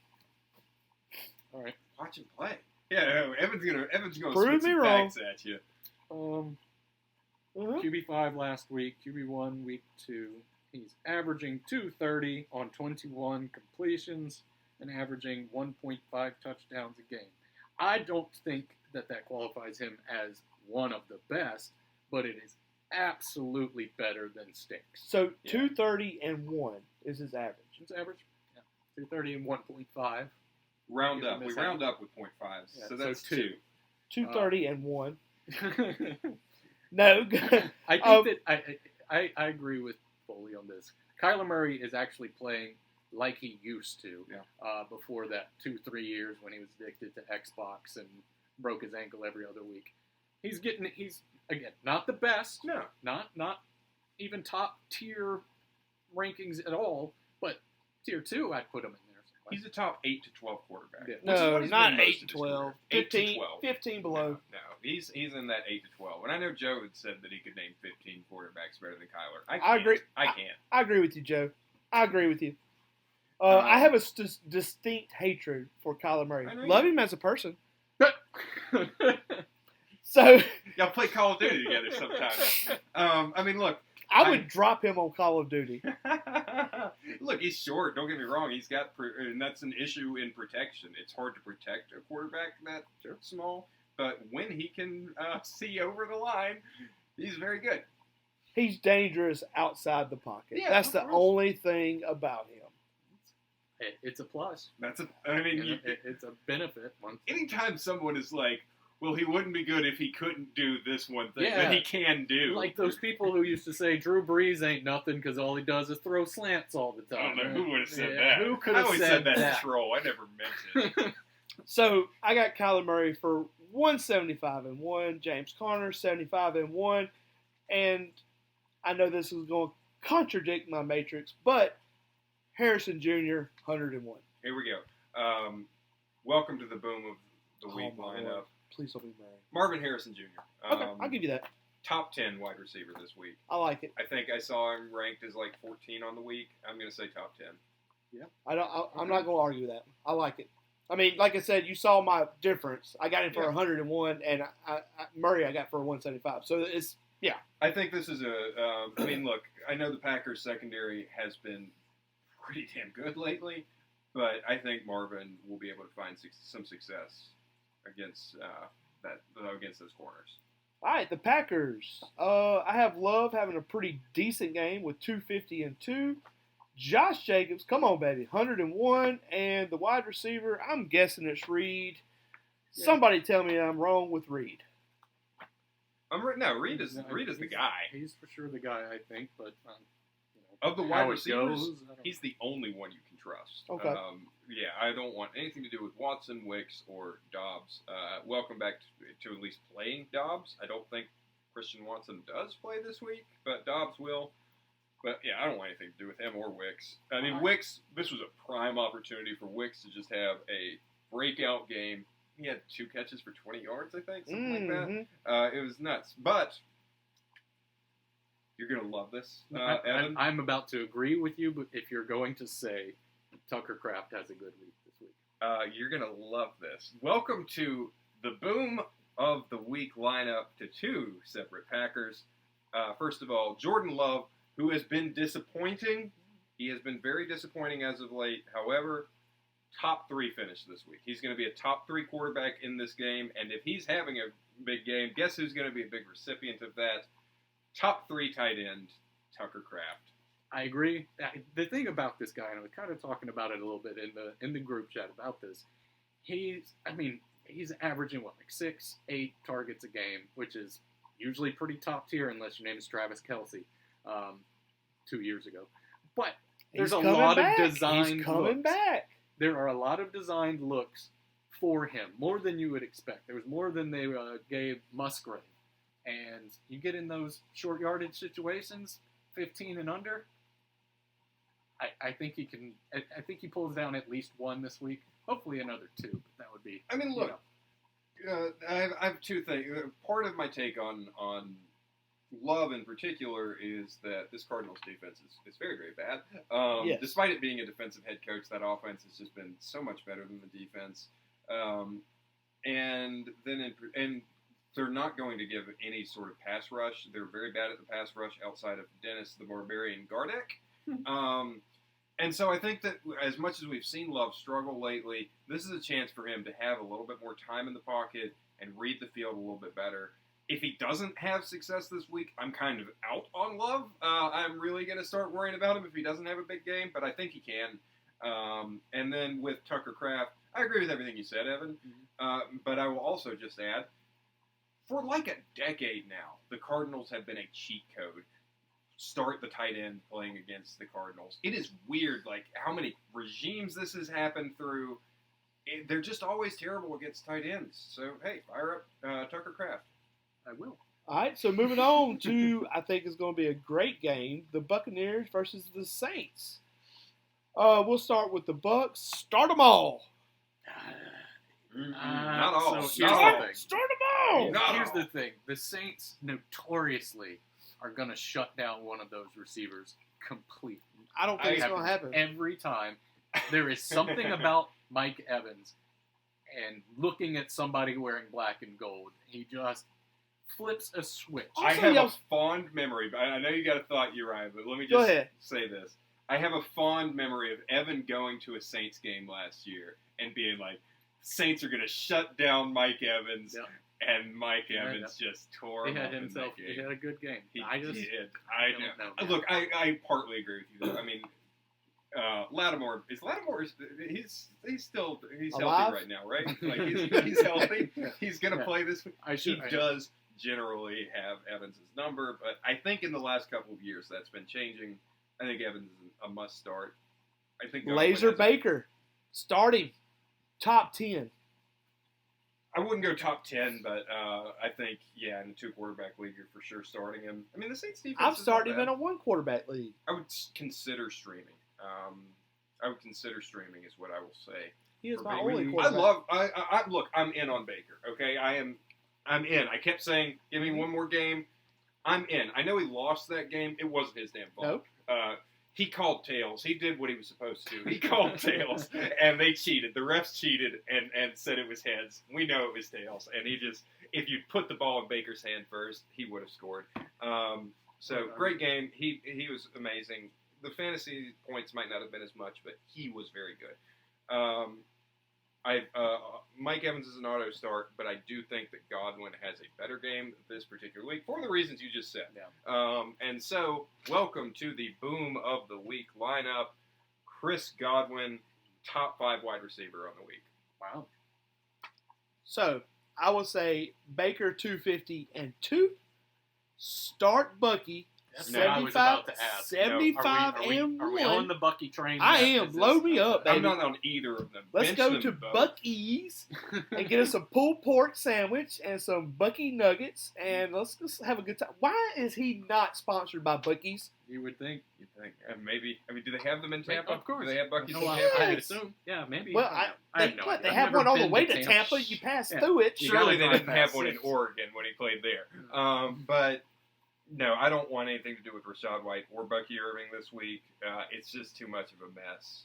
All right. Watch him play. Yeah, Evan's gonna Prove spit me some wrong. facts at you. QB5 last week, QB1 week 2. He's averaging 230 on 21 completions and averaging 1.5 touchdowns a game. I don't think that qualifies him as one of the best, but it is absolutely better than Stinks. So Yeah. 230 and 1 is his average. It's average. Yeah. 230 and 1.5. Round You up. We miss round up with 0.5s, Yeah, so so that's 2. 230 and 1. No. I think that I agree with Foley on this. Kyler Murray is actually playing like he used to before that 2-3 years when he was addicted to Xbox and broke his ankle every other week. He's again not the best, no. not even top tier rankings at all, but tier 2 I'd put him in there. He's a top 8 to 12 quarterback. Yeah. which is No, what he's not been most 8 of to his 12. career. 8 to 15, 12. 15 below. No, he's in that 8 to 12. And I know Joe had said that he could name 15 quarterbacks better than Kyler. I can't. agree. I can't. I agree with you, Joe. I agree with you. I have a distinct hatred for Kyler Murray. I know you Love do. him as a person. So Y'all play Call of Duty together sometime. I mean, look. I would drop him on Call of Duty. Look, he's short. Don't get me wrong. He's got, and that's an issue in protection. It's hard to protect a quarterback that small. But when he can see over the line, he's very good. He's dangerous outside the pocket. Yeah, That's of the course. only thing about him. It's a plus. I mean, It's a benefit. anytime someone is like, Well, he wouldn't be good if he couldn't do this one thing Yeah. that he can do. Like those people who used to say Drew Brees ain't nothing because all he does is throw slants all the I time. don't know who would have said Yeah, that. Who could I have always said that that? to troll. I never meant it. So I got Kyler Murray for 175-1, James Conner 75-1, and I know this is going to contradict my matrix, but Harrison Jr. 101. Here we go. Welcome to the boom of the week Oh, my lineup. Lord. Please don't be Murray. Marvin Harrison Jr. Okay, I'll give you that. Top 10 wide receiver this week. I like it. I think I saw him ranked as like 14 on the week. I'm going to say top 10. I'm not going to argue with that. I like it. I mean, like I said, you saw my difference. I got him for 101, and Murray I got for 175. So it's I think this is I mean, look, I know the Packers secondary has been pretty damn good lately, but I think Marvin will be able to find some success against against those corners. all right. The Packers. I have Love having a pretty decent game with 250 and 2. Josh Jacobs, come on, baby, 101, and the wide receiver. I'm guessing it's Reed. Yeah. Somebody tell me I'm wrong with Reed. Reed is the guy. He's for sure the guy, I think, but Of the how wide it receivers, goes, I don't he's the only one you can trust. Okay. Yeah, I don't want anything to do with Watson, Wicks, or Dobbs. Welcome back to at least playing Dobbs. I don't think Christian Watson does play this week, but Dobbs will. But yeah, I don't want anything to do with him or Wicks. I mean, Wicks, this was a prime opportunity for Wicks to just have a breakout game. He had 2 catches for 20 yards, I think, something like that. It was nuts. But you're going to love this, Evan. I'm about to agree with you, but if you're going to say Tucker Kraft has a good week this week. You're going to love this. Welcome to the boom of the week lineup to 2 separate Packers. First of all, Jordan Love, who has been disappointing. He has been very disappointing as of late. However, top 3 finish this week. He's going to be a top 3 quarterback in this game, and if he's having a big game, guess who's going to be a big recipient of that? Top 3 tight end, Tucker Kraft. I agree. The thing about this guy, and I was kind of talking about it a little bit in the group chat about this. He's averaging like 6-8 targets a game, which is usually pretty top tier unless your name is Travis Kelce. 2 years ago, but there's a lot of designed He's coming looks. back. There are a lot of designed looks for him, more than you would expect. There was more than they gave Musgrave, and you get in those short yardage situations, 15 and under. I think he can. I think he pulls down at least 1 this week. Hopefully another 2. But that would be. I mean, look, I have 2 things. Part of my take on Love in particular is that this Cardinals defense is very, very bad. Yes. Despite it being a defensive head coach, that offense has just been so much better than the defense. And they're not going to give any sort of pass rush. They're very bad at the pass rush outside of Dennis the Barbarian Gardeck. And so I think that as much as we've seen Love struggle lately, this is a chance for him to have a little bit more time in the pocket and read the field a little bit better. If he doesn't have success this week, I'm kind of out on Love. I'm really going to start worrying about him if he doesn't have a big game, but I think he can. And then with Tucker Kraft, I agree with everything you said, Evan. But I will also just add, for like a decade now, the Cardinals have been a cheat code. Start the tight end playing against the Cardinals. It is weird, like, how many regimes this has happened through. They're just always terrible against tight ends. So, hey, fire up Tucker Kraft. I will. All right, so moving on to, I think it's going to be a great game, the Buccaneers versus the Saints. We'll start with the Bucs. Start them all. Not all. So Not all. Start them all. No. Here's the thing. The Saints notoriously are going to shut down one of those receivers completely. I don't think it's going to happen. Every time. There is something about Mike Evans and looking at somebody wearing black and gold. He just flips a switch. I have a fond memory. I know you got a thought, Uriah, but let me Go just ahead. say this. I have a fond memory of Evan going to a Saints game last year and being like, Saints are going to shut down Mike Evans. Yep. And Mike Evans just tore him up in that game. He had a good game. He I just did. I don't know. Look, I partly agree with you, though. I mean, Lattimore he's healthy Alive? right now, right? Like he's healthy. He's gonna play this. He I- does generally have Evans' number, but I think in the last couple of years that's been changing. I think Evans is a must start. I think Godwin Laser has Baker, starting top 10. I wouldn't go top 10, but I think in a 2-quarterback league you're for sure starting him. I mean the Saints defense. I've is started not him in bad. a 1-quarterback league. I would consider streaming. I would consider streaming is what I will say. He is For my Baker. only I quarterback. love. I look. I'm in on Baker. Okay, I'm in. I kept saying, "Give me one more game." I'm in. I know he lost that game. It wasn't his damn fault. Nope. He called tails. He did what he was supposed to. He called tails, and they cheated. The refs cheated and said it was heads. We know it was tails, and he just. If you put the ball in Baker's hand first, he would have scored. So great game. He was amazing. The fantasy points might not have been as much, but he was very good. Mike Evans is an auto start, but I do think that Godwin has a better game this particular week for the reasons you just said. Yeah. And so, welcome to the Boom of the Week lineup. Chris Godwin, top 5 wide receiver on the week. Wow. So, I will say Baker 250 and 2. Start Bucky. That's what I was about to ask. 75 Are we and on 1. the Bucky train? I yet? am. Is this- Load me up, baby. I'm not on either of them. Let's Bench go them to both. Buc-ee's and get us a pulled pork sandwich and some Bucky nuggets, and let's just have a good time. Why is he not sponsored by Buc-ee's? You would think. You think? Maybe. I mean, do they have them in Tampa? Of course. Do they have Buc-ee's You know in what? Tampa? I assume. Yeah, maybe. Well, I have no idea. they I've have never one on the been way to Tampa. You pass Yeah. through it. You Surely they gotta didn't drive have past one in it. Oregon when he played there. But no, I don't want anything to do with Rashad White or Bucky Irving this week. It's just too much of a mess.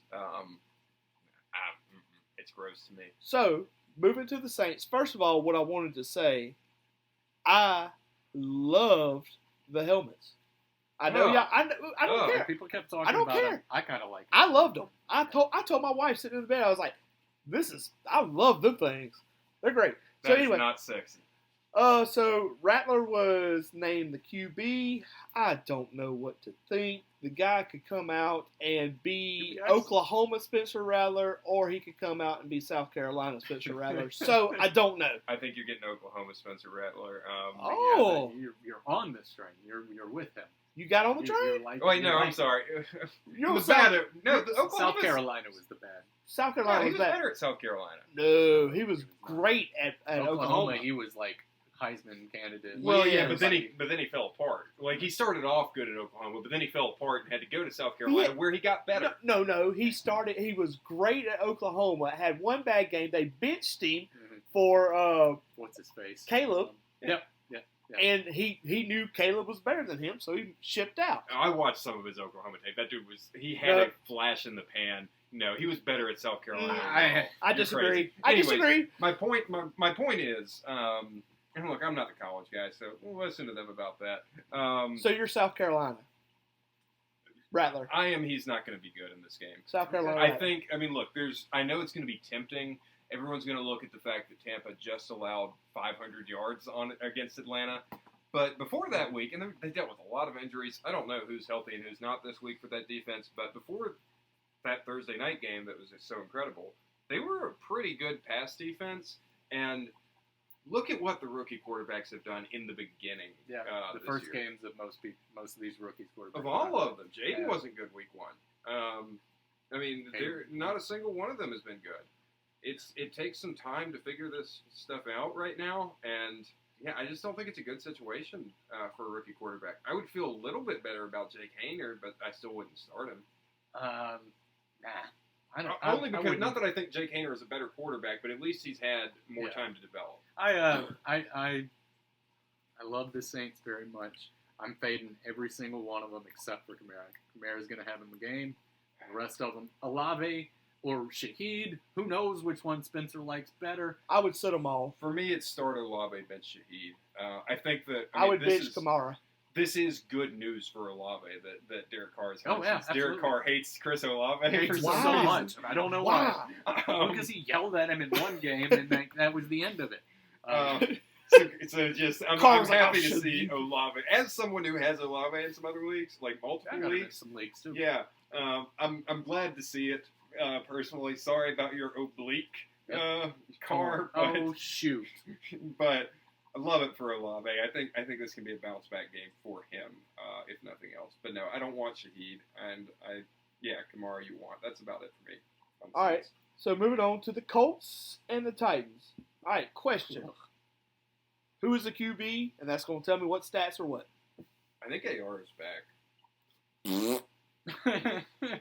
It's gross to me. So, moving to the Saints. First of all, what I wanted to say, I loved the helmets. I know Oh. y'all. I don't Oh. care. People kept talking I don't about care. them. I kind of like. I loved them. I told my wife sitting in the bed, I was like, I love them things. They're great. So That's anyway, not sexy. so Rattler was named the QB. I don't know what to think. The guy could come out and be QB, Oklahoma Spencer Rattler, or he could come out and be South Carolina Spencer Rattler. So I don't know. I think you're getting Oklahoma Spencer Rattler. Oh. You're on this train. You're with him. You got on the You're train? like, Oh, wait, you're no, I'm like- sorry. You're on the South, the Oklahoma. South Carolina was the bad. South No, Carolina he was was bad. better at South Carolina. No, he was great at Oklahoma. He was like Heisman candidate. Well, yeah, Yeah, but then he fell apart. Like he started off good at Oklahoma, but then he fell apart and had to go to South Carolina, where he got better. No. He was great at Oklahoma. Had one bad game. They benched him Mhm. for What's his face? Caleb. Yep. And he knew Caleb was better than him, so he shipped out. I watched some of his Oklahoma tape. That dude he had a flash in the pan. No, he was better at South Carolina. I You're disagree. crazy. I Anyways, disagree. My point is, and look, I'm not the college guy, so we'll listen to them about that. So you're South Carolina. Rattler. He's not going to be good in this game. South Carolina. I think. I mean, look. I know it's going to be tempting. Everyone's going to look at the fact that Tampa just allowed 500 yards against Atlanta. But before that week, and they dealt with a lot of injuries. I don't know who's healthy and who's not this week for that defense. But before that Thursday night game that was just so incredible, they were a pretty good pass defense. And look at what the rookie quarterbacks have done in the beginning. Yeah, the this first year. games that most of these rookies quarterbacks. Of all of them, Jaden Yeah. wasn't good week one. I mean, not a single one of them has been good. It takes some time to figure this stuff out right now, and yeah, I just don't think it's a good situation for a rookie quarterback. I would feel a little bit better about Jake Hayner, but I still wouldn't start him. Nah. Only I because wouldn't. not that I think Jake Hayner is a better quarterback, but at least he's had more Yeah. time to develop. I love the Saints very much. I'm fading every single one of them except for Kamara. Kamara's going to have him the game. The rest of them, Olave or Shaheed. Who knows which one Spencer likes better? I would sit them all. For me, it's start Olave, bench Shaheed. I think that I would this bench is- Kamara. This is good news for Olave that Derek Carr is Oh, yeah, since Derek absolutely. Carr hates Chris Olave. He hates for him some so reason. much. I don't know why. Wow. Because he yelled at him in one game, and that was the end of it. So just I'm Carr's like, happy "Oh, to shit, see you-" Olave as someone who has Olave in some other leagues, like multiple I got him in leagues. some leagues too. Yeah, I'm glad to see it. Personally, sorry about your oblique car, Oh shoot! but I love it for Olave. I think this can be a bounce back game for him, if nothing else. But no, I don't want Shaheed, and Kamara you want. That's about it for me. All right. So moving on to the Colts and the Titans. All right, question. Who is the QB? And that's going to tell me what stats or what. I think AR is back.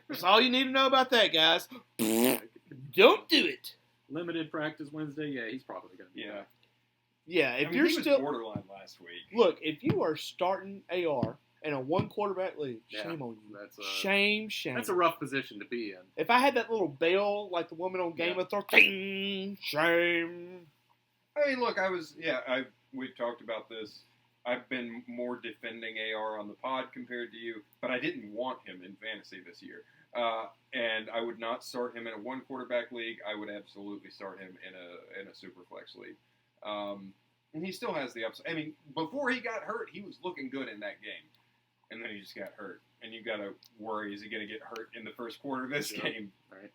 That's all you need to know about that, guys. Don't do it. Limited practice Wednesday. Yeah, he's probably going to be back. Yeah, if he you're was still borderline last week. Look, if you are starting AR in a one quarterback league, Yeah, shame on you. that's shame. That's a rough position to be in. If I had that little bell like the woman on Game of Thrones, ding, shame. I mean, look, we've talked about this. I've been more defending AR on the pod compared to you, but I didn't want him in fantasy this year. And I would not start him in a one quarterback league. I would absolutely start him in a super flex league. And he still has the upside. I mean, before he got hurt, he was looking good in that game. And then he just got hurt. And you got to worry, is he going to get hurt in the first quarter of this game? Right.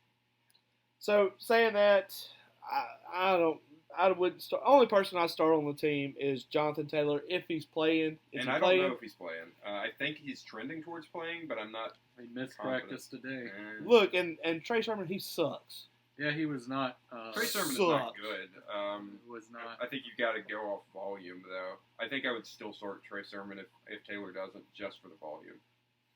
So, saying that, I wouldn't start. Only person I start on the team is Jonathan Taylor if he's playing. And I don't know if he's playing. I think he's trending towards playing, but I'm not. He missed practice today. Look, and Trey Sermon, he sucks. Yeah, he was not. Trey Sermon is not good. Was not. I think you've got to go off volume, though. I think I would still start Trey Sermon if Taylor doesn't, just for the volume.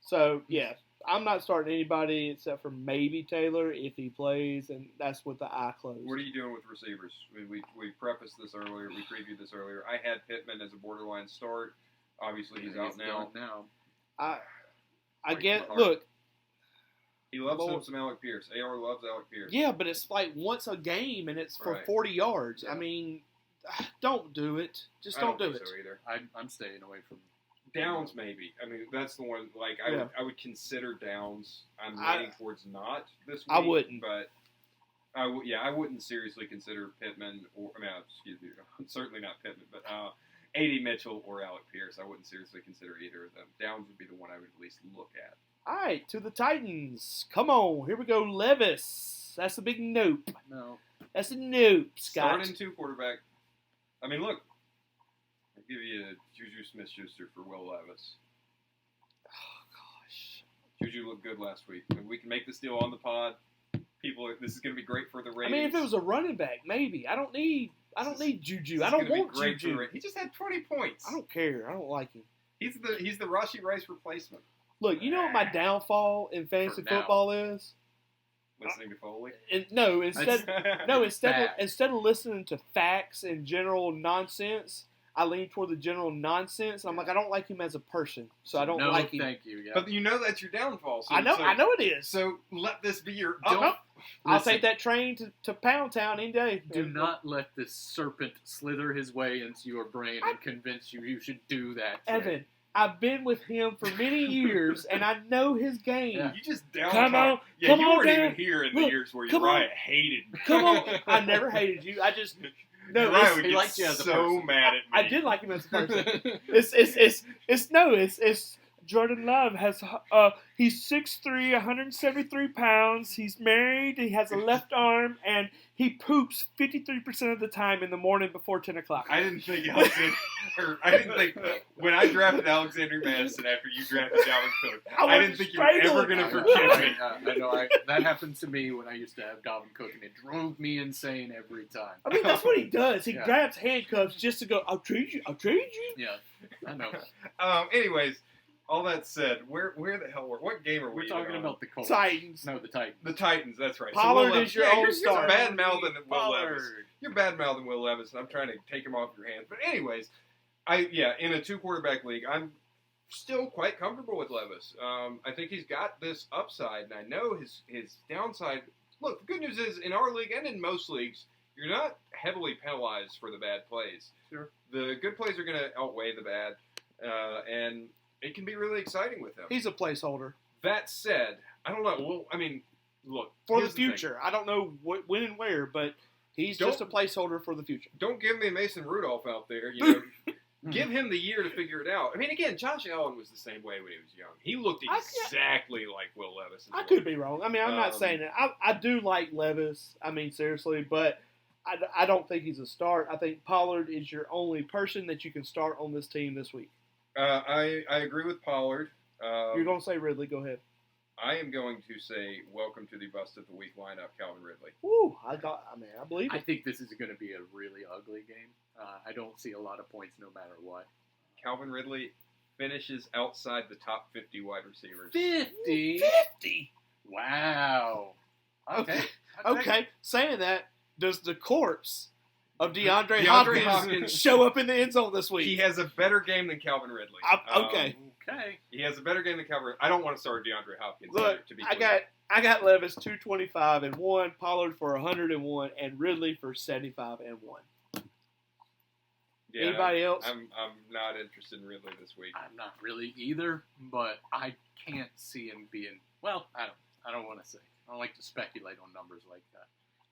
So, yeah, I'm not starting anybody except for maybe Taylor if he plays, and that's with the eye closed. What are you doing with receivers? We prefaced this earlier. We previewed this earlier. I had Pittman as a borderline start. Obviously, he's out now. I get, look. He loves him some Alec Pierce. AR loves Alec Pierce. Yeah, but it's like once a game, and it's for Right. 40 yards. Yeah. I mean, don't do it. Just don't do it. So either. I'm staying away from Downs, maybe. I mean, that's the one. Like, I would consider Downs. I'm leaning towards not this week. I wouldn't. But I wouldn't seriously consider Pittman certainly not Pittman, but A.D. Mitchell or Alec Pierce. I wouldn't seriously consider either of them. Downs would be the one I would at least look at. All right, to the Titans. Come on, here we go. Levis. That's a big nope. No. That's a nope, Scott. Starting two quarterback. I mean, look. I'll give you a Juju Smith-Schuster for Will Levis. Oh, gosh. Juju looked good last week. We can make this deal on the pod. This is going to be great for the ratings. I mean, if it was a running back, maybe. I don't need Juju. I don't want Juju. He just had 20 points. I don't care. I don't like him. He's the Rashee Rice replacement. Look, you know what my downfall in fantasy football is? Listening to Foley. Instead of listening to facts and general nonsense, I lean toward the general nonsense. And I'm like, I don't like him as a person, so I don't like him. Thank you. Yeah. But you know that's your downfall. So, I know it is. So let this be your up. I'll take that train to Pound Town any day. Do not let this serpent slither his way into your brain and convince you should do that. Evan, I've been with him for many years, and I know his game. Yeah. You just down. Come on, yeah, come you on, weren't Dan. even here in the Look, years where come Uriah hated me. Come on, I never hated you. I just Uriah would he get liked you as a so person. mad at me. I did like him as a person. It's Jordan Love has he's 6'3", 173 pounds. He's married. He has a left arm, and he poops 53% of the time in the morning before 10 o'clock. I didn't think when I drafted Alexander Madison after you drafted Dalvin Cook, I didn't think you were ever going to forgive me. I know. That happened to me when I used to have Dalvin Cook, and it drove me insane every time. I mean, that's what he does. He Yeah. grabs handcuffs just to go, I'll trade you. Yeah, I know. Anyways, all that said, where the hell what game are we We're talking on? about the Colts. Titans. No, the Titans. The Titans, that's right. Pollard Will is your Levis. own You're star. bad mouthing Will Pollard. Levis. You're bad mouthing Will Levis, and I'm trying to take him off your hands. But anyways, in a two quarterback league, I'm still quite comfortable with Levis. I think he's got this upside, and I know his downside. Look, the good news is in our league and in most leagues, you're not heavily penalized for the bad plays. Sure. The good plays are going to outweigh the bad, and it can be really exciting with him. He's a placeholder. That said, I don't know. Well, I mean, look. For the here's thing. future. I don't know when and where, but he's just a placeholder for the future. Don't give me Mason Rudolph out there. Give him the year to figure it out. I mean, again, Josh Allen was the same way when he was young. He looked exactly like Will Levis. I could be wrong. I mean, I'm not saying that. I do like Levis. I mean, seriously, but I don't think he's a start. I think Pollard is your only person that you can start on this team this week. I agree with Pollard. You're going to say Ridley. Go ahead. I am going to say welcome to the bust of the week lineup, Calvin Ridley. Woo! I believe it. I think this is going to be a really ugly game. I don't see a lot of points no matter what. Calvin Ridley finishes outside the top 50 wide receivers. 50? 50? Wow. Okay. Saying that, does the corpse of DeAndre DeAndre Hopkins Hopkins show up in the end zone this week? He has a better game than Calvin Ridley. Okay. He has a better game than Calvin Ridley. I don't want to start DeAndre Hopkins. Look, to be I got Levis 225 and 1, Pollard for 101, and Ridley for 75 and 1. Yeah, Anybody else? I'm not interested in Ridley this week. I'm not really either, but I can't see him being. Well, I don't want to say. I don't like to speculate on numbers like that.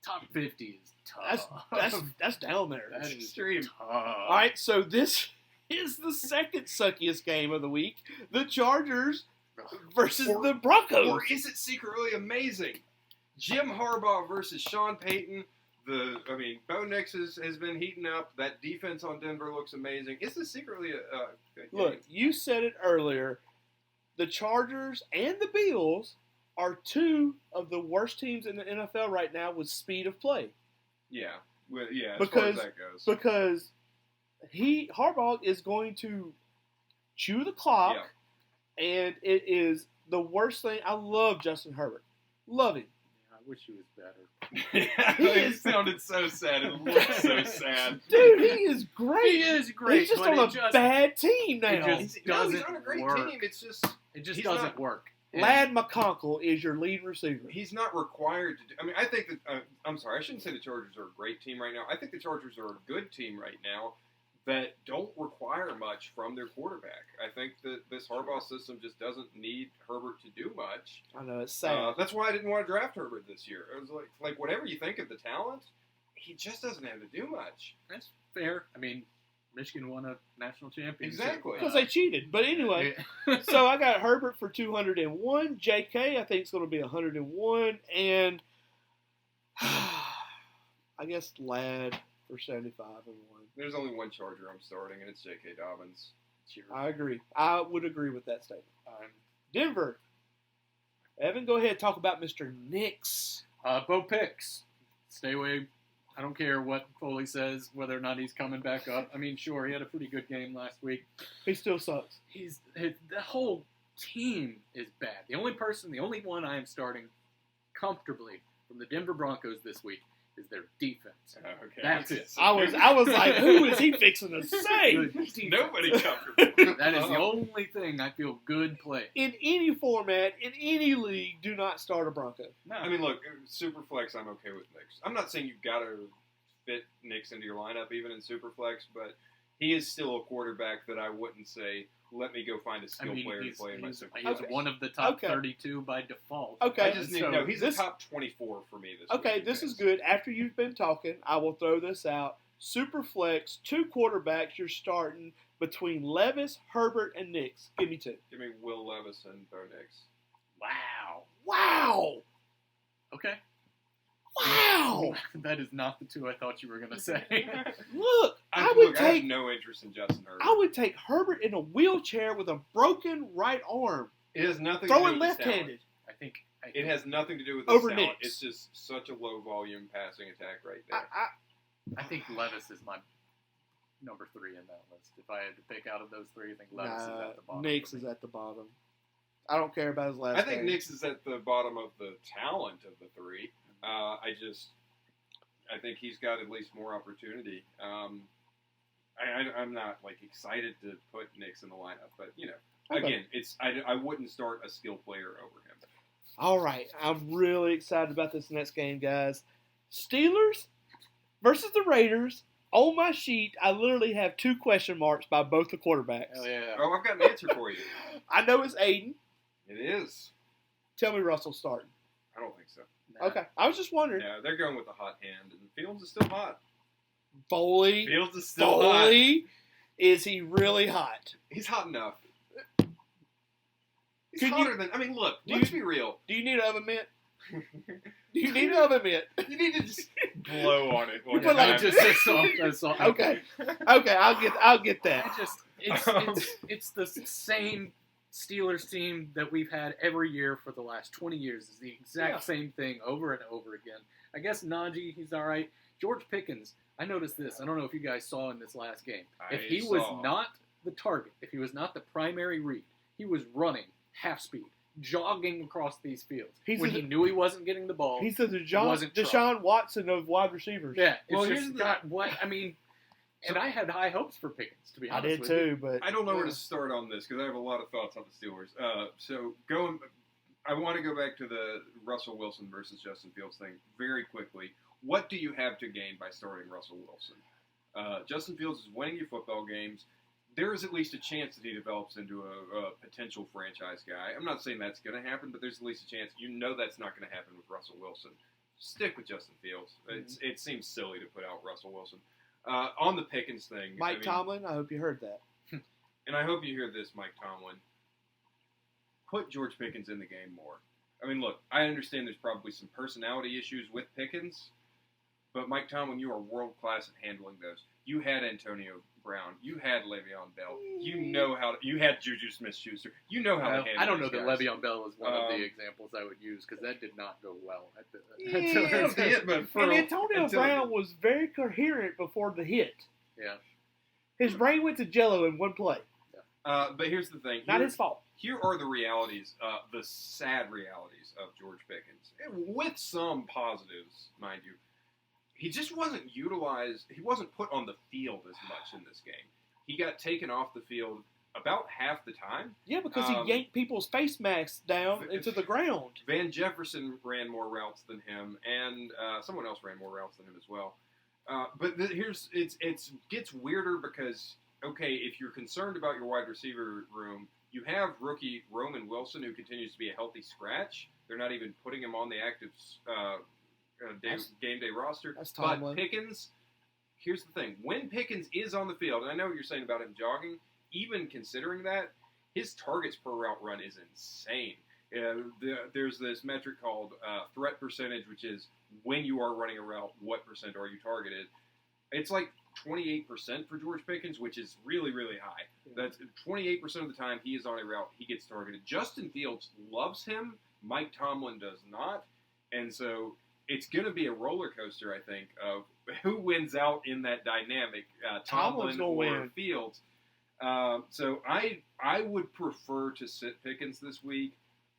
Top 50 is tough. That's down there. That is extreme. tough. All right, so this is the second suckiest game of the week: the Chargers versus the Broncos. Or is it secretly amazing? Jim Harbaugh versus Sean Payton. Bo Nix has been heating up. That defense on Denver looks amazing. Is this secretly a good Look, game? you said it earlier. The Chargers and the Bills are two of the worst teams in the NFL right now with speed of play. Yeah. Well, yeah, as Because- far as that goes. Because Harbaugh is going to chew the clock, and it is the worst thing. I love Justin Herbert. Love him. I wish he was better. It sounded so sad. It looked so sad. Dude, he is great. He is great. He's just but on a bad team now. just- He's doesn't on a great work. team. It's just It just He's doesn't not- work. Lad McConkle is your lead receiver. he's not required to do. I mean, I think that. I'm sorry, I shouldn't say the Chargers are a great team right now. I think the Chargers are a good team right now that don't require much from their quarterback. I think that this Harbaugh system just doesn't need Herbert to do much. I know, it's sad. That's why I didn't want to draft Herbert this year. It was like whatever you think of the talent, he just doesn't have to do much. That's fair. I mean, Michigan won a national championship. Exactly. Because they cheated. But anyway, so I got Herbert for 201. JK, I think, is going to be 101. And I guess Lad for 75 and 1. There's only one Charger I'm starting, and it's J.K. Dobbins. I agree. I would agree with that statement. Um, Denver. Evan, go ahead. Talk about Mr. Nix. Bo Picks. Stay away. I don't care what Foley says, whether or not he's coming back up. I mean, sure, he had a pretty good game last week. He still sucks. The whole team is bad. The only one I am starting comfortably from the Denver Broncos this week is their defense. Okay. That's it. I was like, who is he fixing to say? Good defense. Nobody comfortable. That is the only thing I feel good play. In any format, in any league, do not start a Bronco. No, I mean, look, Superflex, I'm okay with Nix. I'm not saying you've got to fit Nix into your lineup even in Superflex, but he is still a quarterback that I wouldn't say, let me go find a skill player to play in my Superflex. he's one of the top Okay. 32 by default. Okay. I just need to know. He's this- a top 24 for me this Okay, week. this is good. After you've been talking, I will throw this out. Superflex, two quarterbacks you're starting between Levis, Herbert, and Nix. Give me two. Give me Will Levis and Bo Nix. Wow. Wow! Okay. Wow! That is not the two I thought you were going to say. Look, I I would have take no interest in Justin Herbert. I would take Herbert in a wheelchair with a broken right arm, It has nothing to throwing do with his talent. left-handed. I think It has nothing to do with his Over talent. Nix. It's just such a low volume passing attack right there. I think Levis is my number 3 in that list. If I had to pick out of those three, I think Levis is at the bottom. Nix for me. is at the bottom. I don't care about his last I think game. Nix is at the bottom of the talent of the three. I think he's got at least more opportunity. I'm not like excited to put Nix in the lineup, but Okay. again, I wouldn't start a skill player over him. All right, I'm really excited about this next game, guys. Steelers versus the Raiders. On my sheet, I literally have 2 question marks by both the quarterbacks. Hell yeah. Oh, I've got an answer for you. I know it's Aiden. It is. Tell me Russell's starting. I don't think so. Nah. Okay, I was just wondering. Yeah, they're going with the hot hand, and Fields is still hot. Foley. Fields is still hot. Foley. Is he really hot? He's hot enough. He's Can hotter you- than. I mean, look. do Let's you- be real. Do you need an oven mitt? Do you need an oven mitt? You need to just blow on it. One put like time. Just that's all. Okay. Okay, I'll get that. It's the same Steelers team that we've had every year for the last 20 years. It's the exact same thing over and over again. I guess Najee, he's all right. George Pickens, I noticed this. I don't know if you guys saw in this last game. If he was not the target, if he was not the primary read, he was running half speed, jogging across these fields when he knew he wasn't getting the ball. He's the wasn't Deshaun Watson of wide receivers. Yeah, it's Well, just here's the- not what I mean. And I had high hopes for Pickens, to be I honest did with you. too, but I don't know where to start on this because I have a lot of thoughts on the Steelers. I want to go back to the Russell Wilson versus Justin Fields thing very quickly. What do you have to gain by starting Russell Wilson? Justin Fields is winning you football games. There is at least a chance that he develops into a potential franchise guy. I'm not saying that's going to happen, but there's at least a chance. You know that's not going to happen with Russell Wilson. Stick with Justin Fields. It seems silly to put out Russell Wilson. On the Pickens thing, Mike Tomlin, I hope you heard that. and I hope you hear this, Mike Tomlin. Put George Pickens in the game more. I mean, look, I understand there's probably some personality issues with Pickens, but Mike Tomlin, you are world class at handling those. You had Antonio Brown, you had Le'Veon Bell, you had Juju Smith-Schuster. You know how to handle. I don't know these that guys. Le'Veon Bell is one of the examples I would use because that did not go well. But And Antonio until- Brown was very coherent before the hit. Yeah. His brain went to jello in one play. But here's the thing. Not his fault. Here are the realities, the sad realities of George Pickens, and with some positives, mind you. He just wasn't utilized. He wasn't put on the field as much in this game. He got taken off the field about half the time. Yeah, because he yanked people's face masks down into the ground. Van Jefferson ran more routes than him, and someone else ran more routes than him as well. But it gets weirder because, okay, if you're concerned about your wide receiver room, you have rookie Roman Wilson, who continues to be a healthy scratch. They're not even putting him on the active game day roster. That's Tomlin. But Pickens, here's the thing. When Pickens is on the field, and I know what you're saying about him jogging, even considering that, his targets per route run is insane. There's this metric called threat percentage, which is when you are running a route, what percent are you targeted. It's like 28% for George Pickens, which is really, really high. That's 28% of the time he is on a route, he gets targeted. Justin Fields loves him. Mike Tomlin does not. And so it's going to be a roller coaster, I think, of who wins out in that dynamic, Tomlin or win. Fields. So I would prefer to sit Pickens this week.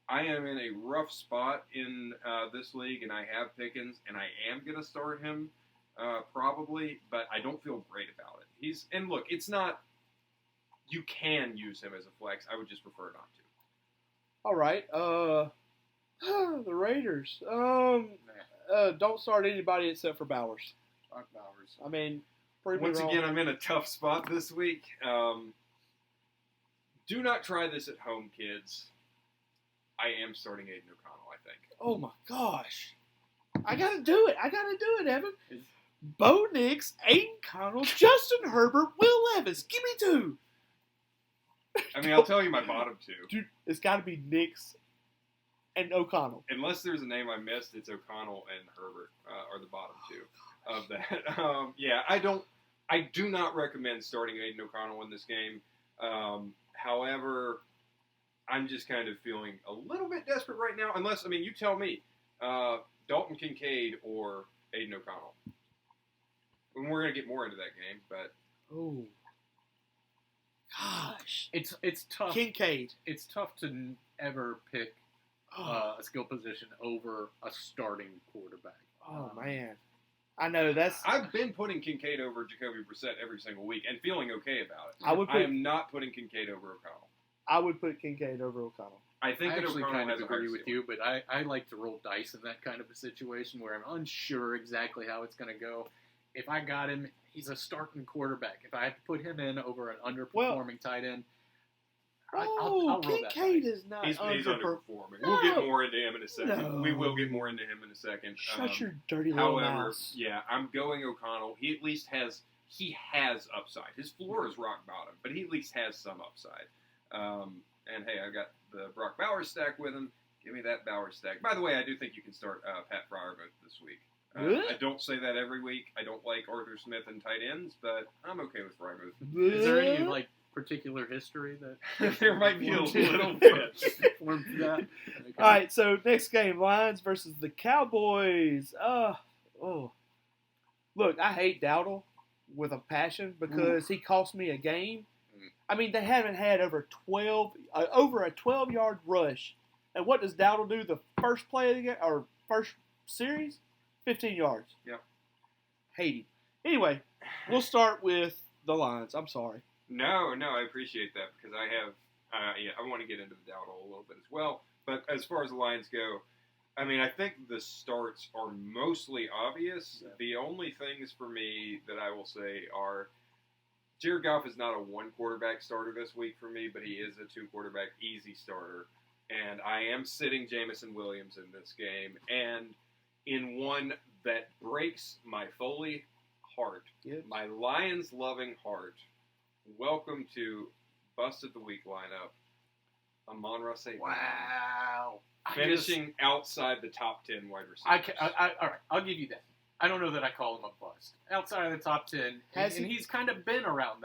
I am in a rough spot in this league, and I have Pickens, and I am going to start him probably, but I don't feel great about it. And look, it's not. You can use him as a flex. I would just prefer not to. All right. The Raiders. Don't start anybody except for Bowers. Mark Bowers. I mean, prove me Once wrong. again, I'm in a tough spot this week. Do not try this at home, kids. I am starting Aiden O'Connell, I think. Oh my gosh. I gotta do it, Evan. Bo Nix, Aiden Connell, Justin Herbert, Will Levis. Give me two. I mean, I'll tell you my bottom two. Dude, it's gotta be Nix and O'Connell. Unless there's a name I missed, it's O'Connell and Herbert are the bottom two of that. Yeah, I do not recommend starting Aiden O'Connell in this game. However, I'm just kind of feeling a little bit desperate right now. Unless, I mean, you tell me, Dalton Kincaid or Aiden O'Connell. And we're going to get more into that game, but Oh. Gosh. It's tough. Kincaid. It's tough to ever pick Oh, a skill position over a starting quarterback. Man. I know that's. I've been putting Kincaid over Jacoby Brissett every single week and feeling okay about it. I am not putting Kincaid over O'Connell. I would put Kincaid over O'Connell. I think I that actually O'Connell kind of has a higher agree with ceiling. you, but I like to roll dice in that kind of a situation where I'm unsure exactly how it's going to go. If I got him, he's a starting quarterback. If I have to put him in over an underperforming tight end, I'll roll that Kincaid dice. is not He's underperforming. underperforming. No. We'll get more into him in a second. No. We will get more into him in a second. Shut your dirty little However, mouth. yeah, I'm going O'Connell. He at least has he has upside. His floor is rock bottom, but he at least has some upside. And hey, I got the Brock Bowers stack with him. Give me that Bowers stack. By the way, I do think you can start Pat Fryermuth this week. Really? I don't say that every week. I don't like Arthur Smith and tight ends, but I'm okay with Fryermuth. Is there any like particular history that There might be a little bit. formed that? Okay. All right, so next game, Lions versus the Cowboys. Look, I hate Dowdle with a passion because he cost me a game. I mean, they haven't had over a 12-yard rush. And what does Dowdle do the first play of the game, or first series? 15 yards. Yep. Hate him. Anyway, we'll start with the Lions. I'm sorry. No, I appreciate that because I have, I want to get into the Dowdle a little bit as well. But as far as the Lions go, I mean, I think the starts are mostly obvious. Yeah. The only things for me that I will say are Jared Goff is not a one-quarterback starter this week for me, but he is a two-quarterback easy starter. And I am sitting Jameson Williams in this game. And in one that breaks my Foley heart, my Lions-loving heart, welcome to Busted the Week lineup, Amon-Ra St. Brown. Wow. Finishing outside the top 10 wide receivers. All right, I'll give you that. I don't know that I call him a bust. Outside of the top 10, and he's kind of been around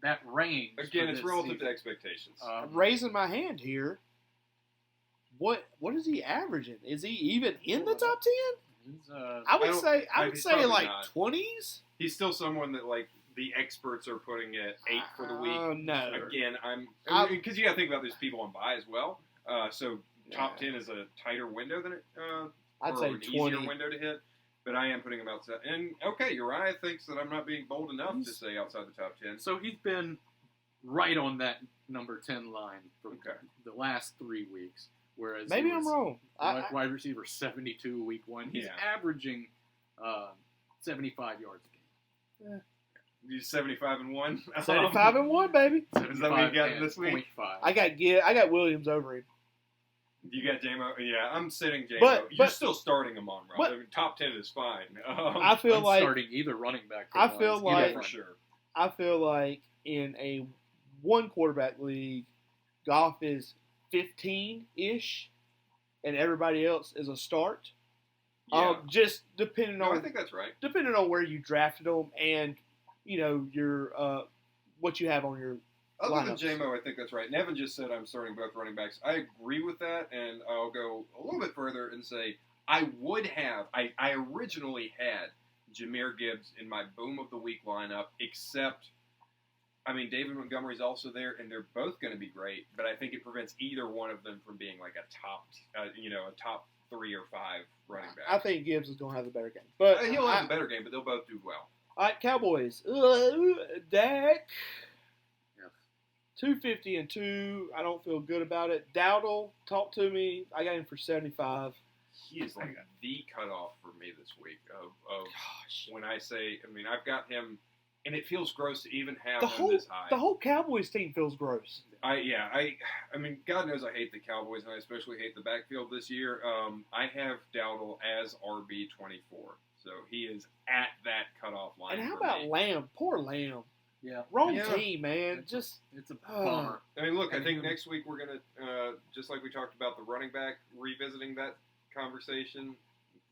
that range. Again, it's relative to expectations. I'm raising my hand here. What is he averaging? Is he even in the top 10? I would say like not. 20s. He's still someone that like the experts are putting at 8 for the week. Oh no! Again, because you got to think about there's people on bye as well. So top 10 is a tighter window than it. I'd or say an 20. easier window to hit. But I am putting him outside. And okay, Uriah thinks that I'm not being bold enough to say outside the top 10. So he's been right on that number 10 line for the last 3 weeks. Whereas maybe I'm wrong. Wide receiver 72 week 1. He's averaging 75 yards a game. He's 75-1. 75-1, baby. Is that what you got this week? 0.5. I got Williams over him. You got J-Mo? Yeah, I'm sitting J-Mo. But You're still starting him on, Rob. I mean, top 10 is fine. I feel I'm like starting either running back. I feel like for sure. I feel like in a one quarterback league, Goff is 15-ish, and everybody else is a start. Yeah. Just depending on. I think that's right. Depending on where you drafted them and your what you have on your. Other lineups. than J-Mo, I think that's right. Nevin just said I'm starting both running backs. I agree with that, and I'll go a little bit further and say I originally had Jahmyr Gibbs in my Boom of the Week lineup, except, I mean, David Montgomery's also there, and they're both going to be great, but I think it prevents either one of them from being like a top 3 or 5 running back. I think Gibbs is going to have the better game. But he'll have the better game, but they'll both do well. All right, Cowboys. Dak. 250 and 2. I don't feel good about it. Dowdle, talk to me. I got him for 75. He is like the cutoff for me this week of when I say, I mean, I've got him, and it feels gross to even have him this high. The whole Cowboys team feels gross. I mean, God knows I hate the Cowboys, and I especially hate the backfield this year. I have Dowdle as RB24, so he is at that cutoff line. And how about me. Lamb? Poor Lamb. Yeah. Wrong team, man. It's a bummer. I mean, look, I think next week we're going to, just like we talked about the running back, revisiting that conversation,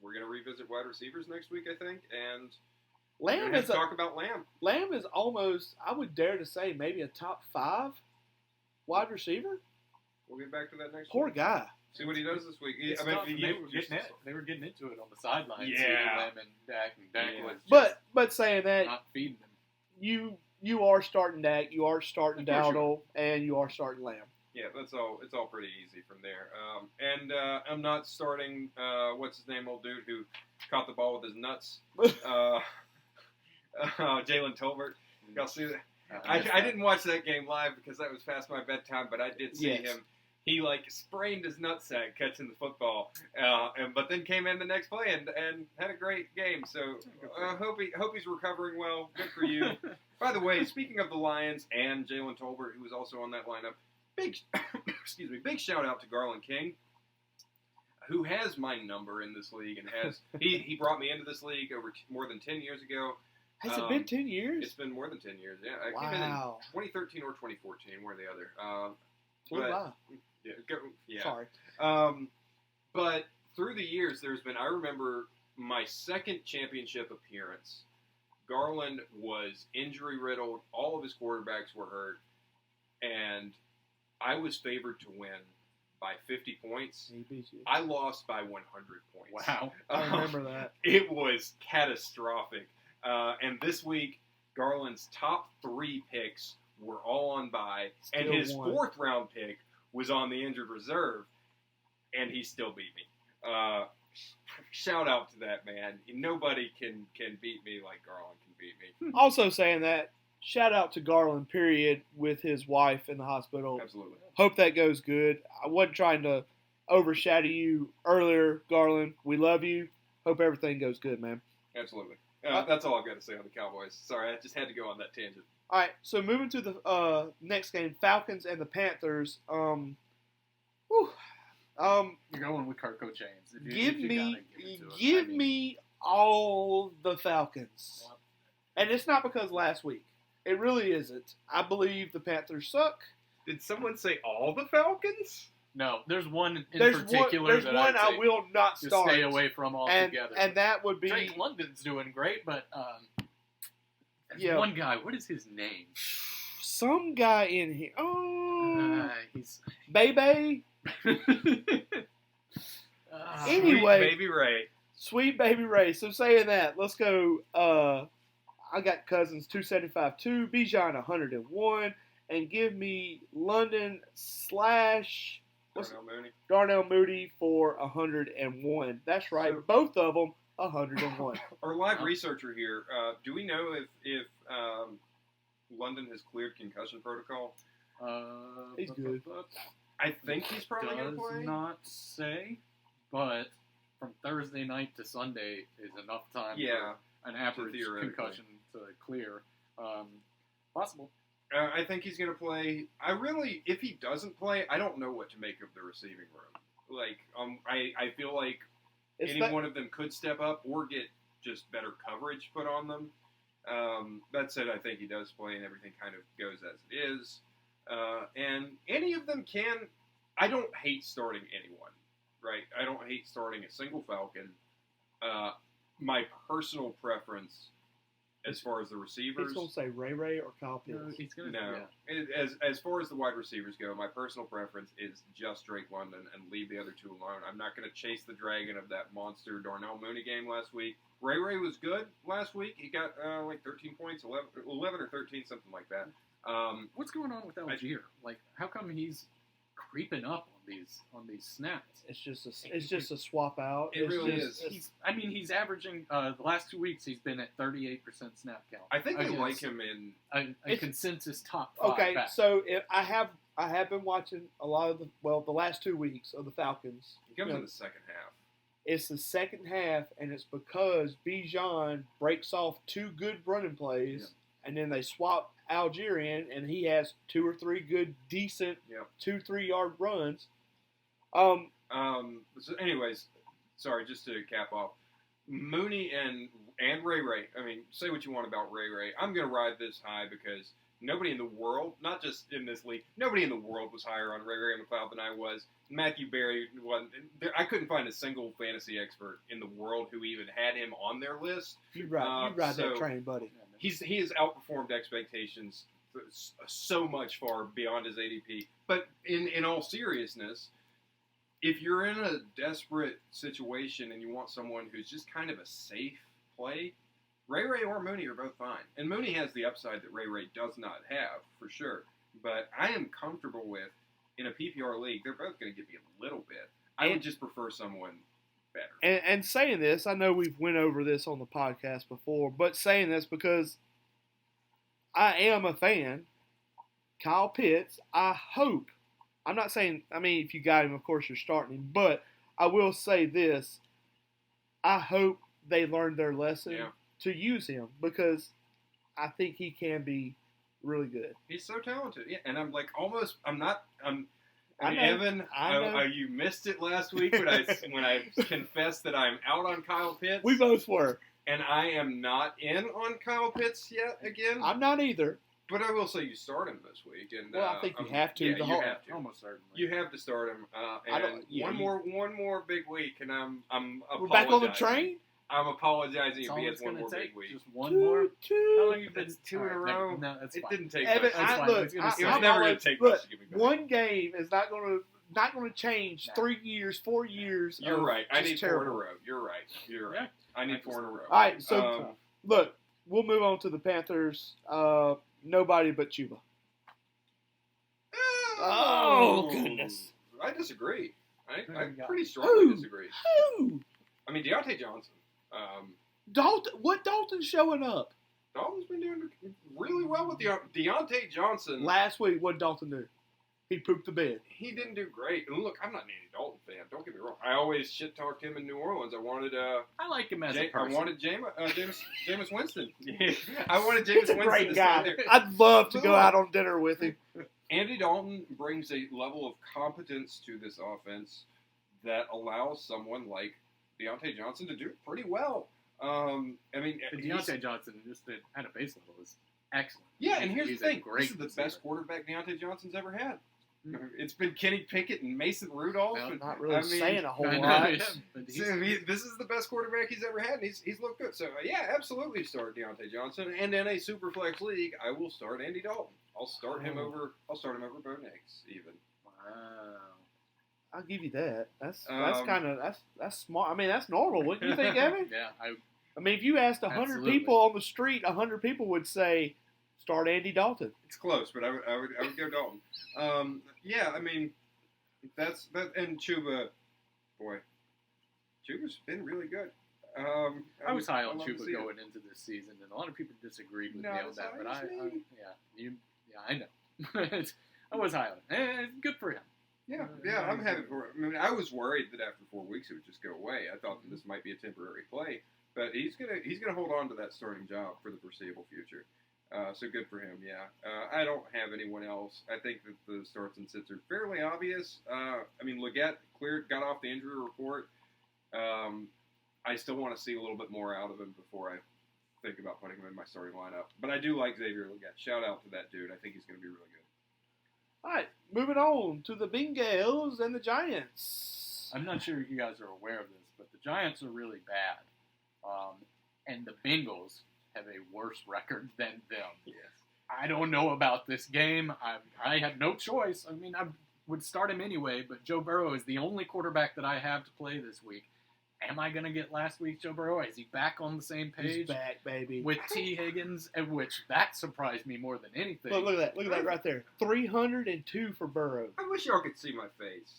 we're going to revisit wide receivers next week, I think, and Lamb is talk about Lamb. Lamb is almost, I would dare to say, maybe a top 5 wide receiver. We'll get back to that next Poor week. guy. See what he does this week. They were getting into it on the sidelines. Yeah. Lamb and Dak was But saying that, not feeding them. You are starting Dak, you are starting Dowdle, sure. and you are starting Lamb. Yeah, that's all. It's all pretty easy from there. And I'm not starting. What's his name, old dude who caught the ball with his nuts? Jalen Tolbert. Y'all see that? I didn't watch that game live because that was past my bedtime, but I did see him. He sprained his nutsack catching the football, but then came in the next play and had a great game. So hope he's recovering well. Good for you. By the way, speaking of the Lions and Jalen Tolbert, who was also on that lineup, big shout out to Garland King, who has my number in this league and has he brought me into this league over more than 10 years ago. Has it been 10 years? It's been more than 10 years. Yeah, I came in Wow. 2013 or 2014, one or the other. Flew but- by. Yeah. Sorry. But through the years, I remember my second championship appearance. Garland was injury riddled. All of his quarterbacks were hurt, and I was favored to win by 50 points. He beat you. I lost by 100 points. Wow. I remember that. It was catastrophic. And this week, Garland's top 3 picks were all on bye, and Still his won. 4th round pick was on the injured reserve, and he still beat me. Shout out to that man. Nobody can beat me like Garland can beat me. Also saying that, shout out to Garland, period, with his wife in the hospital. Absolutely. Hope that goes good. I wasn't trying to overshadow you earlier, Garland. We love you. Hope everything goes good, man. Absolutely. That's all I've got to say on the Cowboys. Sorry, I just had to go on that tangent. All right, so moving to the next game, Falcons and the Panthers. You're going with Kirko Chains. If Give you me, gotta give it to him. me all the Falcons, Yep. and it's not because last week. It really isn't. I believe the Panthers suck. Did someone say all the Falcons? No, there's one in There's particular one that I I'd say will not just start. stay away from altogether. and that would be Drake London's doing great, but there's Yeah. one guy. What is his name? some guy in here. Oh, He's Bebe. Anyway. Sweet Baby Ray. Sweet Baby Ray. So saying that, let's go. I got Cousins 275-2, Bijan 101, and give me London / Darnell Mooney. Darnell Moody for 101. That's right, So- both of them 101. Our live researcher here, do we know if London has cleared concussion protocol? He's good. I think he's probably going to Does play. not say, but from Thursday night to Sunday is enough time Yeah. for an average theoretically. concussion to clear. Possible. I think he's going to play. If he doesn't play, I don't know what to make of the receiving room. Like, I feel like It's any that- one of them could step up or get just better coverage put on them. That said, I think he does play and everything kind of goes as it is. And any of them can. I don't hate starting anyone, right? I don't hate starting a single Falcon. My personal preference, as far as the receivers, He's going to say Ray or Kyle Pitts. He's gonna. no. Yeah. As far as the wide receivers go, my personal preference is just Drake London and leave the other two alone. I'm not going to chase the dragon of that monster Darnell Mooney game last week. Ray was good last week. He got like 13 points, 11 or 13, something like that. What's going on with Algier? Like, how come he's creeping up on these snaps? It's just a swap out. It It's really just- is. He's averaging the last 2 weeks. He's been at 38% snap count. I think they against like him in. a It's- consensus top 5 Okay, back. so if I have been watching a lot of the last 2 weeks of the Falcons. He comes You know, in the second half. It's the second half, and it's because Bijan breaks off 2 good running plays, and then they swap Algier in, and he has 2 or 3 good, decent Yep. 2-3 yard runs. So anyways, sorry, just to cap off, Mooney and Ray. I mean, say what you want about Ray. I'm going to ride this high because nobody in the world, not just in this league, nobody in the world was higher on Ray McLeod than I was. Matthew Berry wasn't. I couldn't find a single fantasy expert in the world who even had him on their list. You ride that so- train, buddy. He has outperformed expectations so much far beyond his ADP. But in all seriousness, if you're in a desperate situation and you want someone who's just kind of a safe play, Ray or Mooney are both fine. And Mooney has the upside that Ray does not have, for sure. But I am comfortable with, in a PPR league, they're both going to give me a little bit. I would just prefer someone better. And saying this, I know we've went over this on the podcast before, but saying this because I am a fan. Kyle Pitts, I hope. I'm not saying, if you got him, of course you're starting him, but I will say this. I hope they learned their lesson to use him because I think he can be really good. He's so talented. Yeah, and I'm like almost. I'm not. I know. Evan, I know. you missed it last week when I confessed that I'm out on Kyle Pitts. We both were. and I am not in on Kyle Pitts yet again. I'm not either. But I will say you start him this week, and Well, I think you have to. Yeah, The you whole- have to. Almost certainly. You have to start him. One more big week, and I'm We're back on the apologizing. train. I'm apologizing That's if all he it's has one gonna more take. big week. Just one more. How long you been? That's two in a All right, row. No, that's It fine. didn't take Evan, much. That's I, fine. look, I was gonna I, say. It was I'm never always- going to take look, much to give me back. One game is not going to change Nah. 3 years, 4 years. You're of right. I just need 4 in a terrible. row. You're right. You're Yeah. right. I need 4 in a row. All right, so Um, look, we'll move on to the Panthers. Nobody but Chuba. Oh, goodness. I disagree. I Who you got? pretty strongly Who? disagree. Who? I mean, Deontay Johnson. Dalton? What Dalton's showing up? Dalton's been doing really well with Deontay Johnson. Last week, what did Dalton do? He pooped the bed. He didn't do great. And look, I'm not an Andy Dalton fan. Don't get me wrong. I always shit talked him in New Orleans. I wanted I like him as a I person. wanted Jameis Winston. I wanted Jameis He's a Winston great to guy. stay there. I'd love to go Look. out on dinner with him. Andy Dalton brings a level of competence to this offense that allows someone like Deontay Johnson to do pretty well. I mean, And he's- Deontay Johnson just at a base level is excellent. yeah, and here's the He's a thing: great this is the receiver. best quarterback Deontay Johnson's ever had. Mhm. It's been Kenny Pickett and Mason Rudolph. Well, and, Not really I mean, saying a whole I know, lot. yeah, but he's- So, this is the best quarterback he's ever had, and he's looked good. So yeah, absolutely start Deontay Johnson, and in a super flex league, I will start Andy Dalton. I'll start him over Bo Nix even. Wow. I'll give you that. That's Um, kind of that's smart. I mean, that's normal. Wouldn't you think, Evan? Yeah, I mean, if you asked 100 Absolutely. people on the street, 100 people would say, "Start Andy Dalton." It's close, but I would go Dalton. Yeah, I mean that's that, and Chuba, boy, Chuba's been really good. I was high on love to Chuba see it. going into this season, and a lot of people disagreed with Not me on as that. high But as me. I know. I was high on it. Good for him. Yeah, I'm happy for him. I mean, I was worried that after 4 weeks it would just go away. I thought that this might be a temporary play, but he's gonna hold on to that starting job for the foreseeable future. So good for him. Yeah, I don't have anyone else. I think that the starts and sits are fairly obvious. I mean, Leggett got off the injury report. I still want to see a little bit more out of him before I think about putting him in my starting lineup. But I do like Xavier Leggett. Shout out to that dude. I think he's going to be really good. All right, moving on to the Bengals and the Giants. I'm not sure if you guys are aware of this, but the Giants are really bad, and the Bengals have a worse record than them. Yes. I don't know about this game. I have no choice. I mean, I would start him anyway, but Joe Burrow is the only quarterback that I have to play this week. Am I going to get last week's Joe Burrow? Is he back on the same He's page back, baby. with T. Higgins, which that surprised me more than anything. Look at that! Look at that right there. 302 for Burrow. I wish y'all could see my face.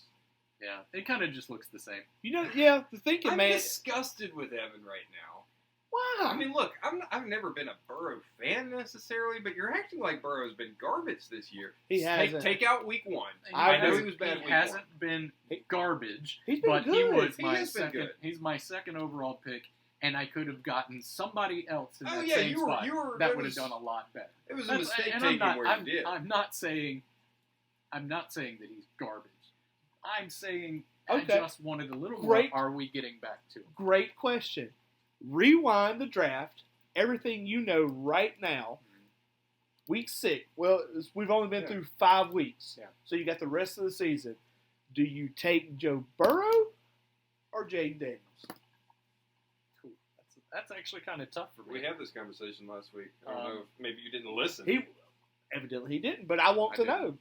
Yeah, it kind of just looks the same. You know, yeah, the thinking, I'm man. disgusted with Evan right now. Wow. I mean, look, I've never been a Burrow fan necessarily, but you're acting like Burrow's been garbage this year. He hasn't. Take out week 1. I know agree. he was bad He week hasn't 1. been garbage, He's been but good. he was He my has been second. good. He's my second overall pick, and I could have gotten somebody else in Oh, that yeah, same you were- spot you were- that it would have was- done a lot better. It was a That's- mistake and taking I'm where not, you did. I'm not saying that he's garbage. I'm saying Okay. I just wanted a little Great. more. Are we getting back to it? Great question. Rewind the draft. Everything you know right now. Week 6. Well, we've only been Yeah. through 5 weeks. Yeah. So you got the rest of the season. Do you take Joe Burrow or Jaden Daniels? Cool. That's actually kind of tough for me. We had this conversation last week. I don't Um, know if maybe you didn't listen. Evidently he didn't, but I want I to didn't. know.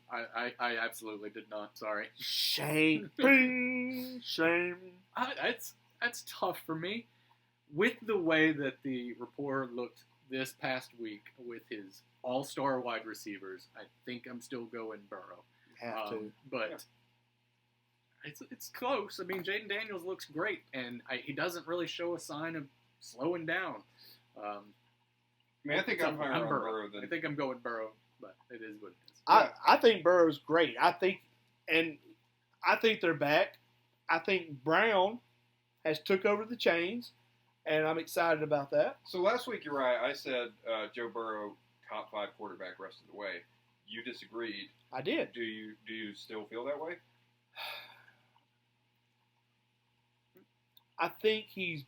I absolutely did not. Sorry. Shame. Bing. Shame. That's tough for me. With the way that the report looked this past week with his all-star wide receivers, I think I'm still going Burrow. Have to. But it's close. I mean, Jaden Daniels looks great, and he doesn't really show a sign of slowing down. I mean, I think I'm higher on Burrow than I think I'm going Burrow, but it is what it is. I think Burrow's great. I think they're back. I think Brown has took over the chains, and I'm excited about that. So last week, you're right. I said Joe Burrow, top 5 quarterback rest of the way. You disagreed. I did. Do you still feel that way? I think he's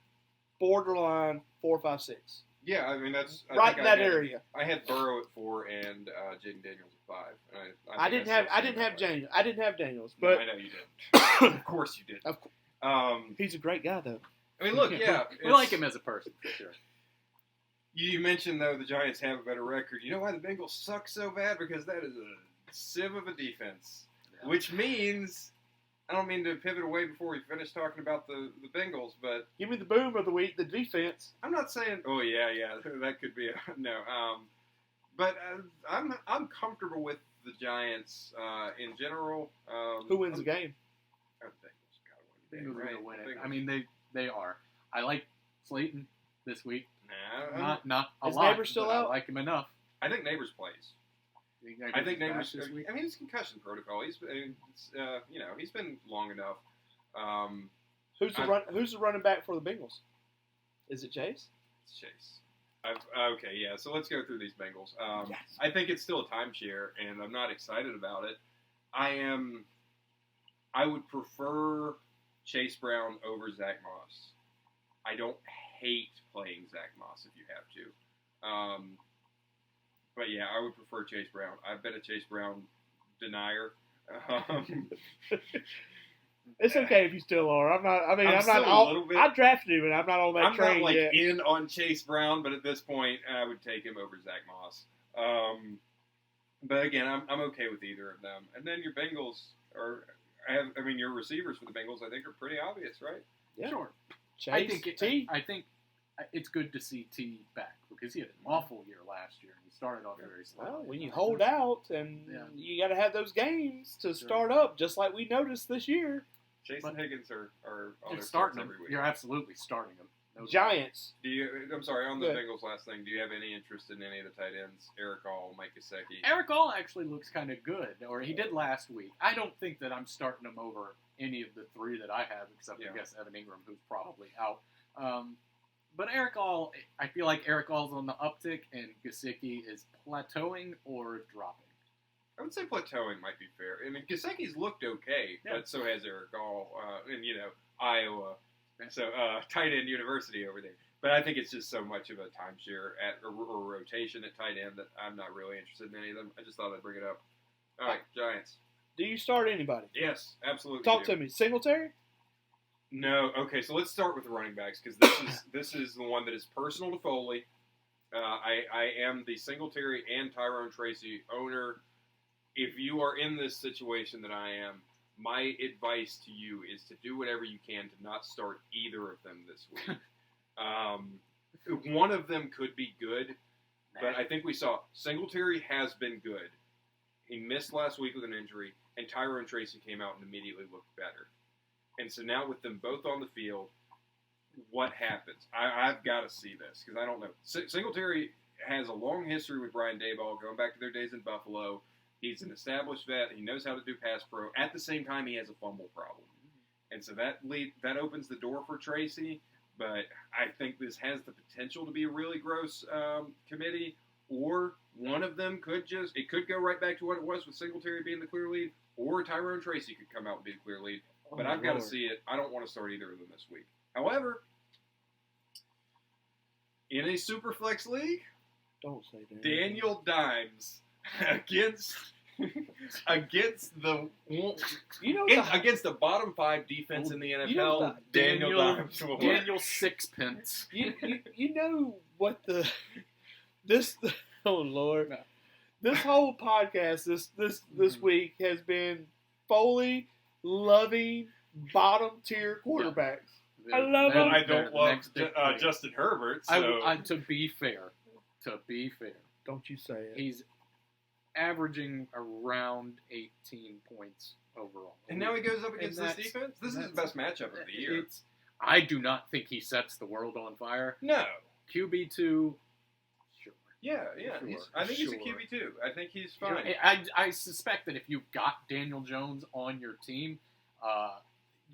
borderline 4, 5, 6. Yeah, I mean that's I Right think in that area. I had Burrow at 4 and Jaden Daniels at 5. And I think didn't I have still stand that way. Daniels. I didn't have Daniels, No, but I know you didn't. Of course you didn't. Of course. Um, he's a great guy though. I mean, look, yeah, We like him as a person for sure. You mentioned though the Giants have a better record. You know why the Bengals suck so bad? Because that is a sieve of a defense, Yeah. which means I don't mean to pivot away before we finish talking about the Bengals, but Give me the boom of the week, the defense. I'm not saying. Oh yeah, that could be a no. But I'm comfortable with the Giants in general. Who wins the game? The Bengals gotta win the Bengals game, are right? gonna win it. Bengals. I mean, they are. I like Slayton this week. Nah, Not a Is lot. Neighbors still but out? I like him enough. I think Neighbors plays. I think Neighbors. this week. I mean, it's concussion protocol. He's he's been long enough. Who's the running back for the Bengals? Is it Chase? It's Chase. Okay, yeah. So let's go through these Bengals. Yes. I think it's still a timeshare, and I'm not excited about it. I would prefer Chase Brown over Zach Moss. I don't hate playing Zach Moss if you have to. But yeah, I would prefer Chase Brown. I've been a Chase Brown denier. It's okay if you still are. I'm not. I mean, I'm I'm still not. a little bit- I drafted him, and I'm not on that I'm train not like yet. in on Chase Brown, but at this point, I would take him over Zach Moss. But again, I'm okay with either of them. And then your Bengals your receivers for the Bengals, I think, are pretty obvious, right? Yeah. Sure. Chase, I think T. it's good to see T back because he had an awful year last year and he started off very slow. Well, when you hold out and Yeah. you got to have those games to start up, just like we noticed this year. Chase But and Higgins are on You're their starting starts him. every week. You're absolutely starting him. No doubt. Giants. I'm sorry, on the Good. Bengals last thing, do you have any interest in any of the tight ends? Eric All, Mike Gesicki? Eric All actually looks kind of good, or he did last week. I don't think that I'm starting him over any of the three that I have, except Yeah. I guess Evan Ingram, who's probably out. But Eric All, I feel like Eric All's on the uptick, and Gesicki is plateauing or dropping. I would say plateauing might be fair. I mean, Gesicki's looked okay, Yeah. but so has Eric All, and Iowa. So tight end university over there. But I think it's just so much of a timeshare or rotation at tight end that I'm not really interested in any of them. I just thought I'd bring it up. All right, Giants. Do you start anybody? Yes, absolutely. Talk to me. Singletary? No, okay. So let's start with the running backs because this is the one that is personal to Foley. I am the Singletary and Tyrone Tracy owner. If you are in this situation that I am, my advice to you is to do whatever you can to not start either of them this week. One of them could be good, but I think we saw Singletary has been good. He missed last week with an injury, and Tyrone Tracy came out and immediately looked better. And so now with them both on the field, what happens? I've got to see this because I don't know. Singletary has a long history with Brian Daboll, going back to their days in Buffalo. He's an established vet. He knows how to do pass pro. At the same time, he has a fumble problem. And so that opens the door for Tracy. But I think this has the potential to be a really gross committee. Or one of them could go right back to what it was with Singletary being the clear lead. Or Tyrone Tracy could come out and be the clear lead. But I've got to see it. I don't want to start either of them this week. However, in a Superflex league, Don't say that. Daniel Dimes against the You know against the bottom 5 defense in the NFL. You know Daniel Dimes will win. Daniel Sixpence. you know what oh Lord. No. This whole podcast this week has been Foley loving bottom tier quarterbacks. I love They're- him. I they're don't the love next big thing. Justin Herbert. So To be fair, Don't you say it. he's averaging around 18 points overall. and now he goes up against And this that's- defense. This is the that's- best matchup of the year. I do not think he sets the world on fire. No. QB2, sure. Yeah. Sure, I think he's a sure. QB too. I think he's You know, fine. I suspect that if you've got Daniel Jones on your team,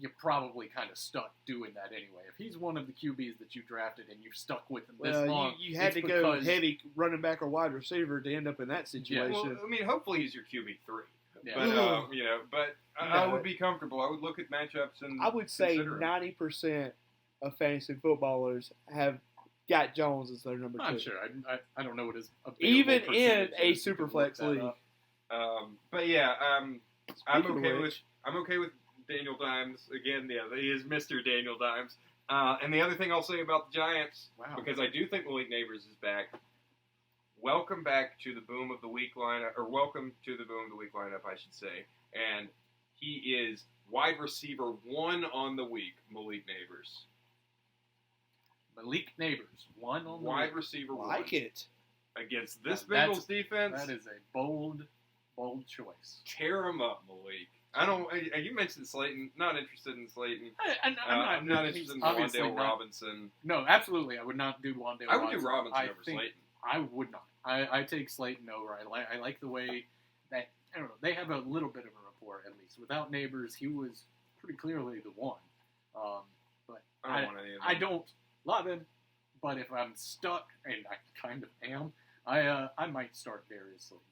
you're probably kind of stuck doing that anyway. If he's one of the QBs that you drafted and you've stuck with him this long, you had it's to go because- heavy running back or wide receiver to end up in that situation. Well, I mean, hopefully he's your QB3. Yeah. But I would be comfortable. I would look at matchups and I would say consider him. 90% of fantasy footballers have got Jones as their number 2. I'm sure. I don't know what his Even available in percentage a is. You can look Superflex that league. up. But yeah, I'm Speaking of okay with which, Daniel Dimes again. Yeah, he is Mr. Daniel Dimes. And the other thing I'll say about the Giants, Wow. because I do think Malik Neighbors is back. Welcome back to the Boom of the Week lineup, or welcome to the Boom of the Week lineup, I should say. And he is wide receiver 1 on the week, Malik Neighbors. Malik Neighbors, 1 on the Wide week. receiver 1. like it. Against this Now, Bengals defense, That is a bold choice. tear him up, Malik. I don't. You mentioned Slayton. Not interested in Slayton. I'm not interested in obviously Wandale not- Robinson. No, absolutely, I would not do Wandale I would do Robinson I over think Slayton. I would not. I take Slayton over. I like the way that, I don't know, they have a little bit of a rapport, at least. Without Neighbors, he was pretty clearly the one. But I don't want any of them. I don't love him, but if I'm stuck, and I kind of am, I might start Darius Slayton.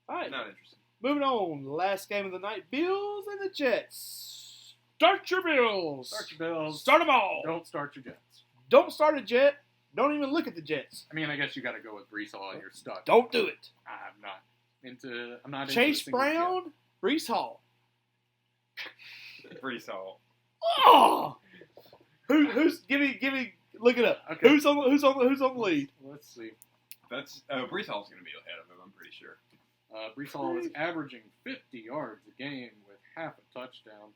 All right. Not interested. Moving on. Last game of the night. Bills and the Jets. Start your Bills. Start your Bills. Start them all. Don't start your Jets. Don't start a Jet. Don't even look at the Jets. I mean, I guess you got to go with Brees Hall and you're stuck. Don't do it. I'm not into Chase a single Jet. Brown, Brees Hall. Brees Hall. Oh! Who's give me look it up. Okay. Who's on the lead? Let's see. That's Brees Hall's going to be ahead of him. I'm pretty sure. Brees Hall is averaging 50 yards a game with half a touchdown.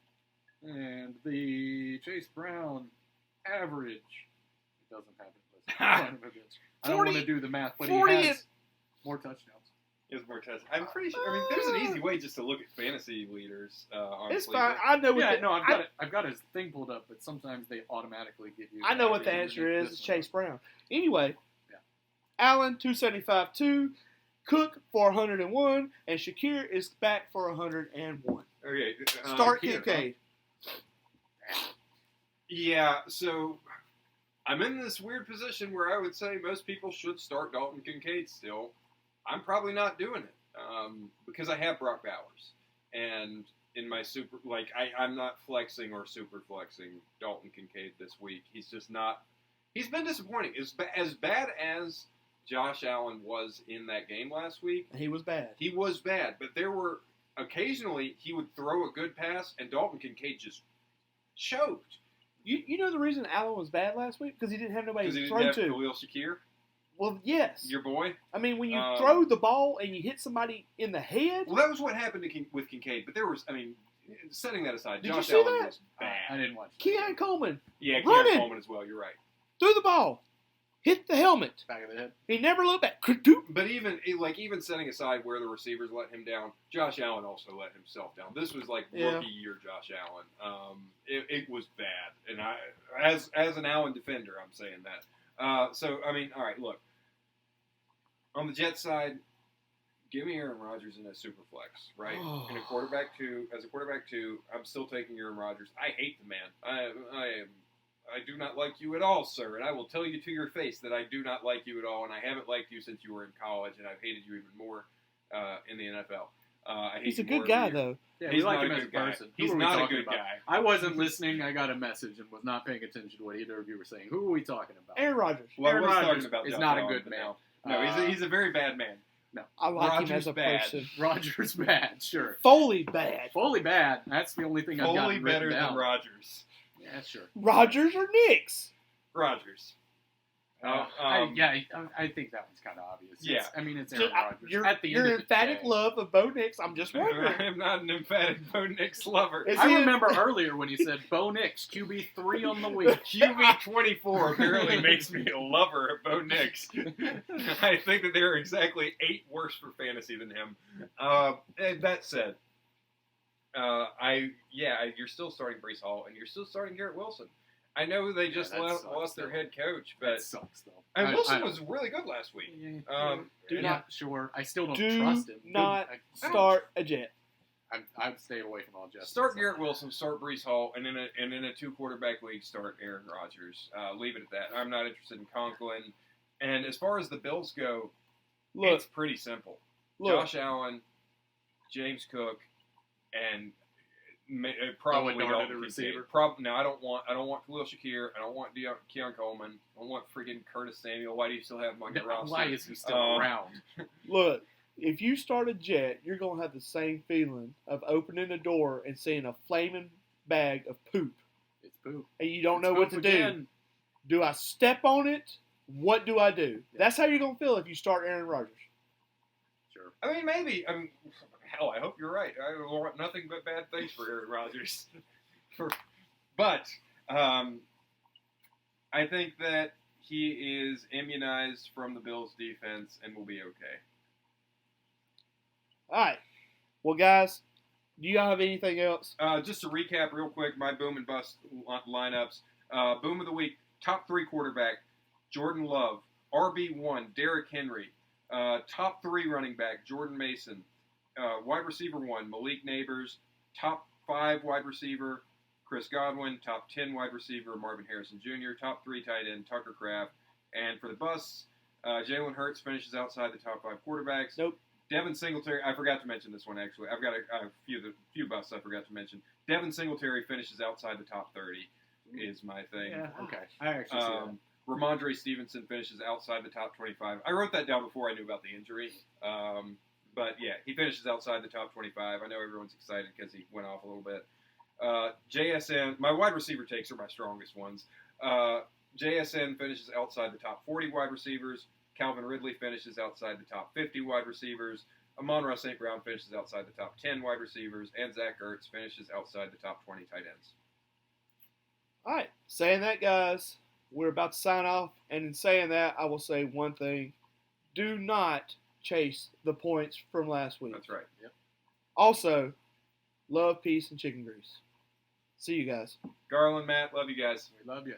And the Chase Brown average, it doesn't have it listed. I don't want to 40 do the math, but 40 he has more touchdowns. He has more touchdowns. I'm pretty sure. I mean, there's an easy way just to look at fantasy leaders. Honestly, It's fine. I know what Yeah, the, no, I've got his thing pulled up, but sometimes they automatically give you. I know what the average answer is. underneath It's this one. Chase Brown. Anyway, Yeah. Allen 275-2, Cook for 101, and Shakir is back for 101. Okay. Start Shakir, Kincaid. Yeah. So I'm in this weird position where I would say most people should start Dalton Kincaid still. I'm probably not doing it because I have Brock Bowers, and in my super, like I'm not flexing or super flexing Dalton Kincaid this week. He's just not. He's been disappointing. As bad as Josh Allen was in that game last week, He was bad. he was bad. But there were occasionally he would throw a good pass, and Dalton Kincaid just choked You know the reason Allen was bad last week? Because he didn't have nobody because he to didn't throw have to. Khalil Shakir, Well, yes. your boy. I mean, when you Um, throw the ball and you hit somebody in the head, Well, that was what happened with Kincaid. But there was, I mean, setting that aside, Did you Josh see Allen that? was I bad. didn't watch that. Keon Coleman Yeah, running. Keon Coleman as well. You're right. threw the ball, hit the helmet. Back of the head. He never looked back. Ka-doop. But even setting aside where the receivers let him down, Josh Allen also let himself down. This was like Yeah. rookie year Josh Allen. It was bad, and I, as an Allen defender, I'm saying that. So I mean, all right, look. On the Jets side, give me Aaron Rodgers in a super flex, right? In a quarterback two, as a quarterback two, I'm still taking Aaron Rodgers. I hate the man. I do not like you at all, sir, and I will tell you to your face that I do not like you at all, and I haven't liked you since you were in college, and I've hated you even more in the NFL. I hate He's a you more good every guy, year. though. Yeah, He's we like not him a as a good guy. person. He's Who are we not a talking good about? guy. I wasn't listening. I got a message and was not paying attention to what either of you were saying. Who are we talking about? Aaron Rodgers. Well, Aaron I was Rodgers talking about is Josh not a Allen, good but man. No, he's a very bad man. I like him Rodgers as a bad. person. Rodgers bad, sure. Foley bad. Foley bad. That's the only thing I've got Foley written better down. than Rodgers. Yeah, sure. Rodgers or Knicks? Rodgers. I think that one's kind of obvious. Yeah. I mean, it's Aaron Rodgers. Your At the your end of the emphatic day. love of Bo Nix. I'm just wondering. I'm not an emphatic Bo Nix lover. Is I he- remember earlier when he said Bo Nix, QB3 on the week. QB24 apparently makes me a lover of Bo Nix. I think that there are exactly 8 worse for fantasy than him. And that said, you're still starting Brees Hall and you're still starting Garrett Wilson. I know they just that lost sucks, their though. head coach, That but sucks, though. and Wilson I was really good last week. Yeah, Do sure. I still don't do trust him. not I start a Jet. I'd stay away from all Jets. Start Garrett Wilson, start Brees Hall, and in a 2 quarterback league, start Aaron Rodgers. Leave it at that. I'm not interested in Conklin. And as far as the Bills go, Look, it's pretty simple. look. Josh Allen, James Cook, and Probably Throw a dart Dalton at a Kincaid. receiver? No, I don't want Khalil Shakir. I don't want Keon Coleman. I don't want freaking Curtis Samuel. Why do you still have him on your roster? Why is he still around? Look, if you start a Jet, you're going to have the same feeling of opening a door and seeing a flaming bag of poop. It's poop. And you don't It's know what to poop do. again. Do I step on it? What do I do? That's how you're going to feel if you start Aaron Rodgers. Sure. I mean, maybe. Hell, I hope you're right. I want nothing but bad things for Aaron Rodgers. But I think that he is immunized from the Bills' defense and will be okay. All right. Well, guys, do y'all have anything else? Just to recap real quick, my boom and bust lineups. Boom of the week, top 3 quarterback, Jordan Love. RB1, Derrick Henry. Top 3 running back, Jordan Mason. Wide receiver 1, Malik Neighbors. Top 5 wide receiver, Chris Godwin. Top 10 wide receiver, Marvin Harrison Jr. Top 3 tight end, Tucker Kraft. And for the busts, Jalen Hurts finishes outside the top 5 quarterbacks. Nope. Devin Singletary, I forgot to mention this one actually. I've got a few busts I forgot to mention. Devin Singletary finishes outside the top 30 is my thing. Yeah, okay. I actually see that. Ramondre Stevenson finishes outside the top 25. I wrote that down before I knew about the injury. But yeah, he finishes outside the top 25. I know everyone's excited because he went off a little bit. JSN, my wide receiver takes are my strongest ones. JSN finishes outside the top 40 wide receivers. Calvin Ridley finishes outside the top 50 wide receivers. Amon-Ra St. Brown finishes outside the top 10 wide receivers. And Zach Ertz finishes outside the top 20 tight ends. All right. Saying that, guys, we're about to sign off. And in saying that, I will say one thing. Do not chase the points from last week. That's right. Yep. Also, love, peace, and chicken grease. See you guys. Garland, Matt, love you guys. We love you.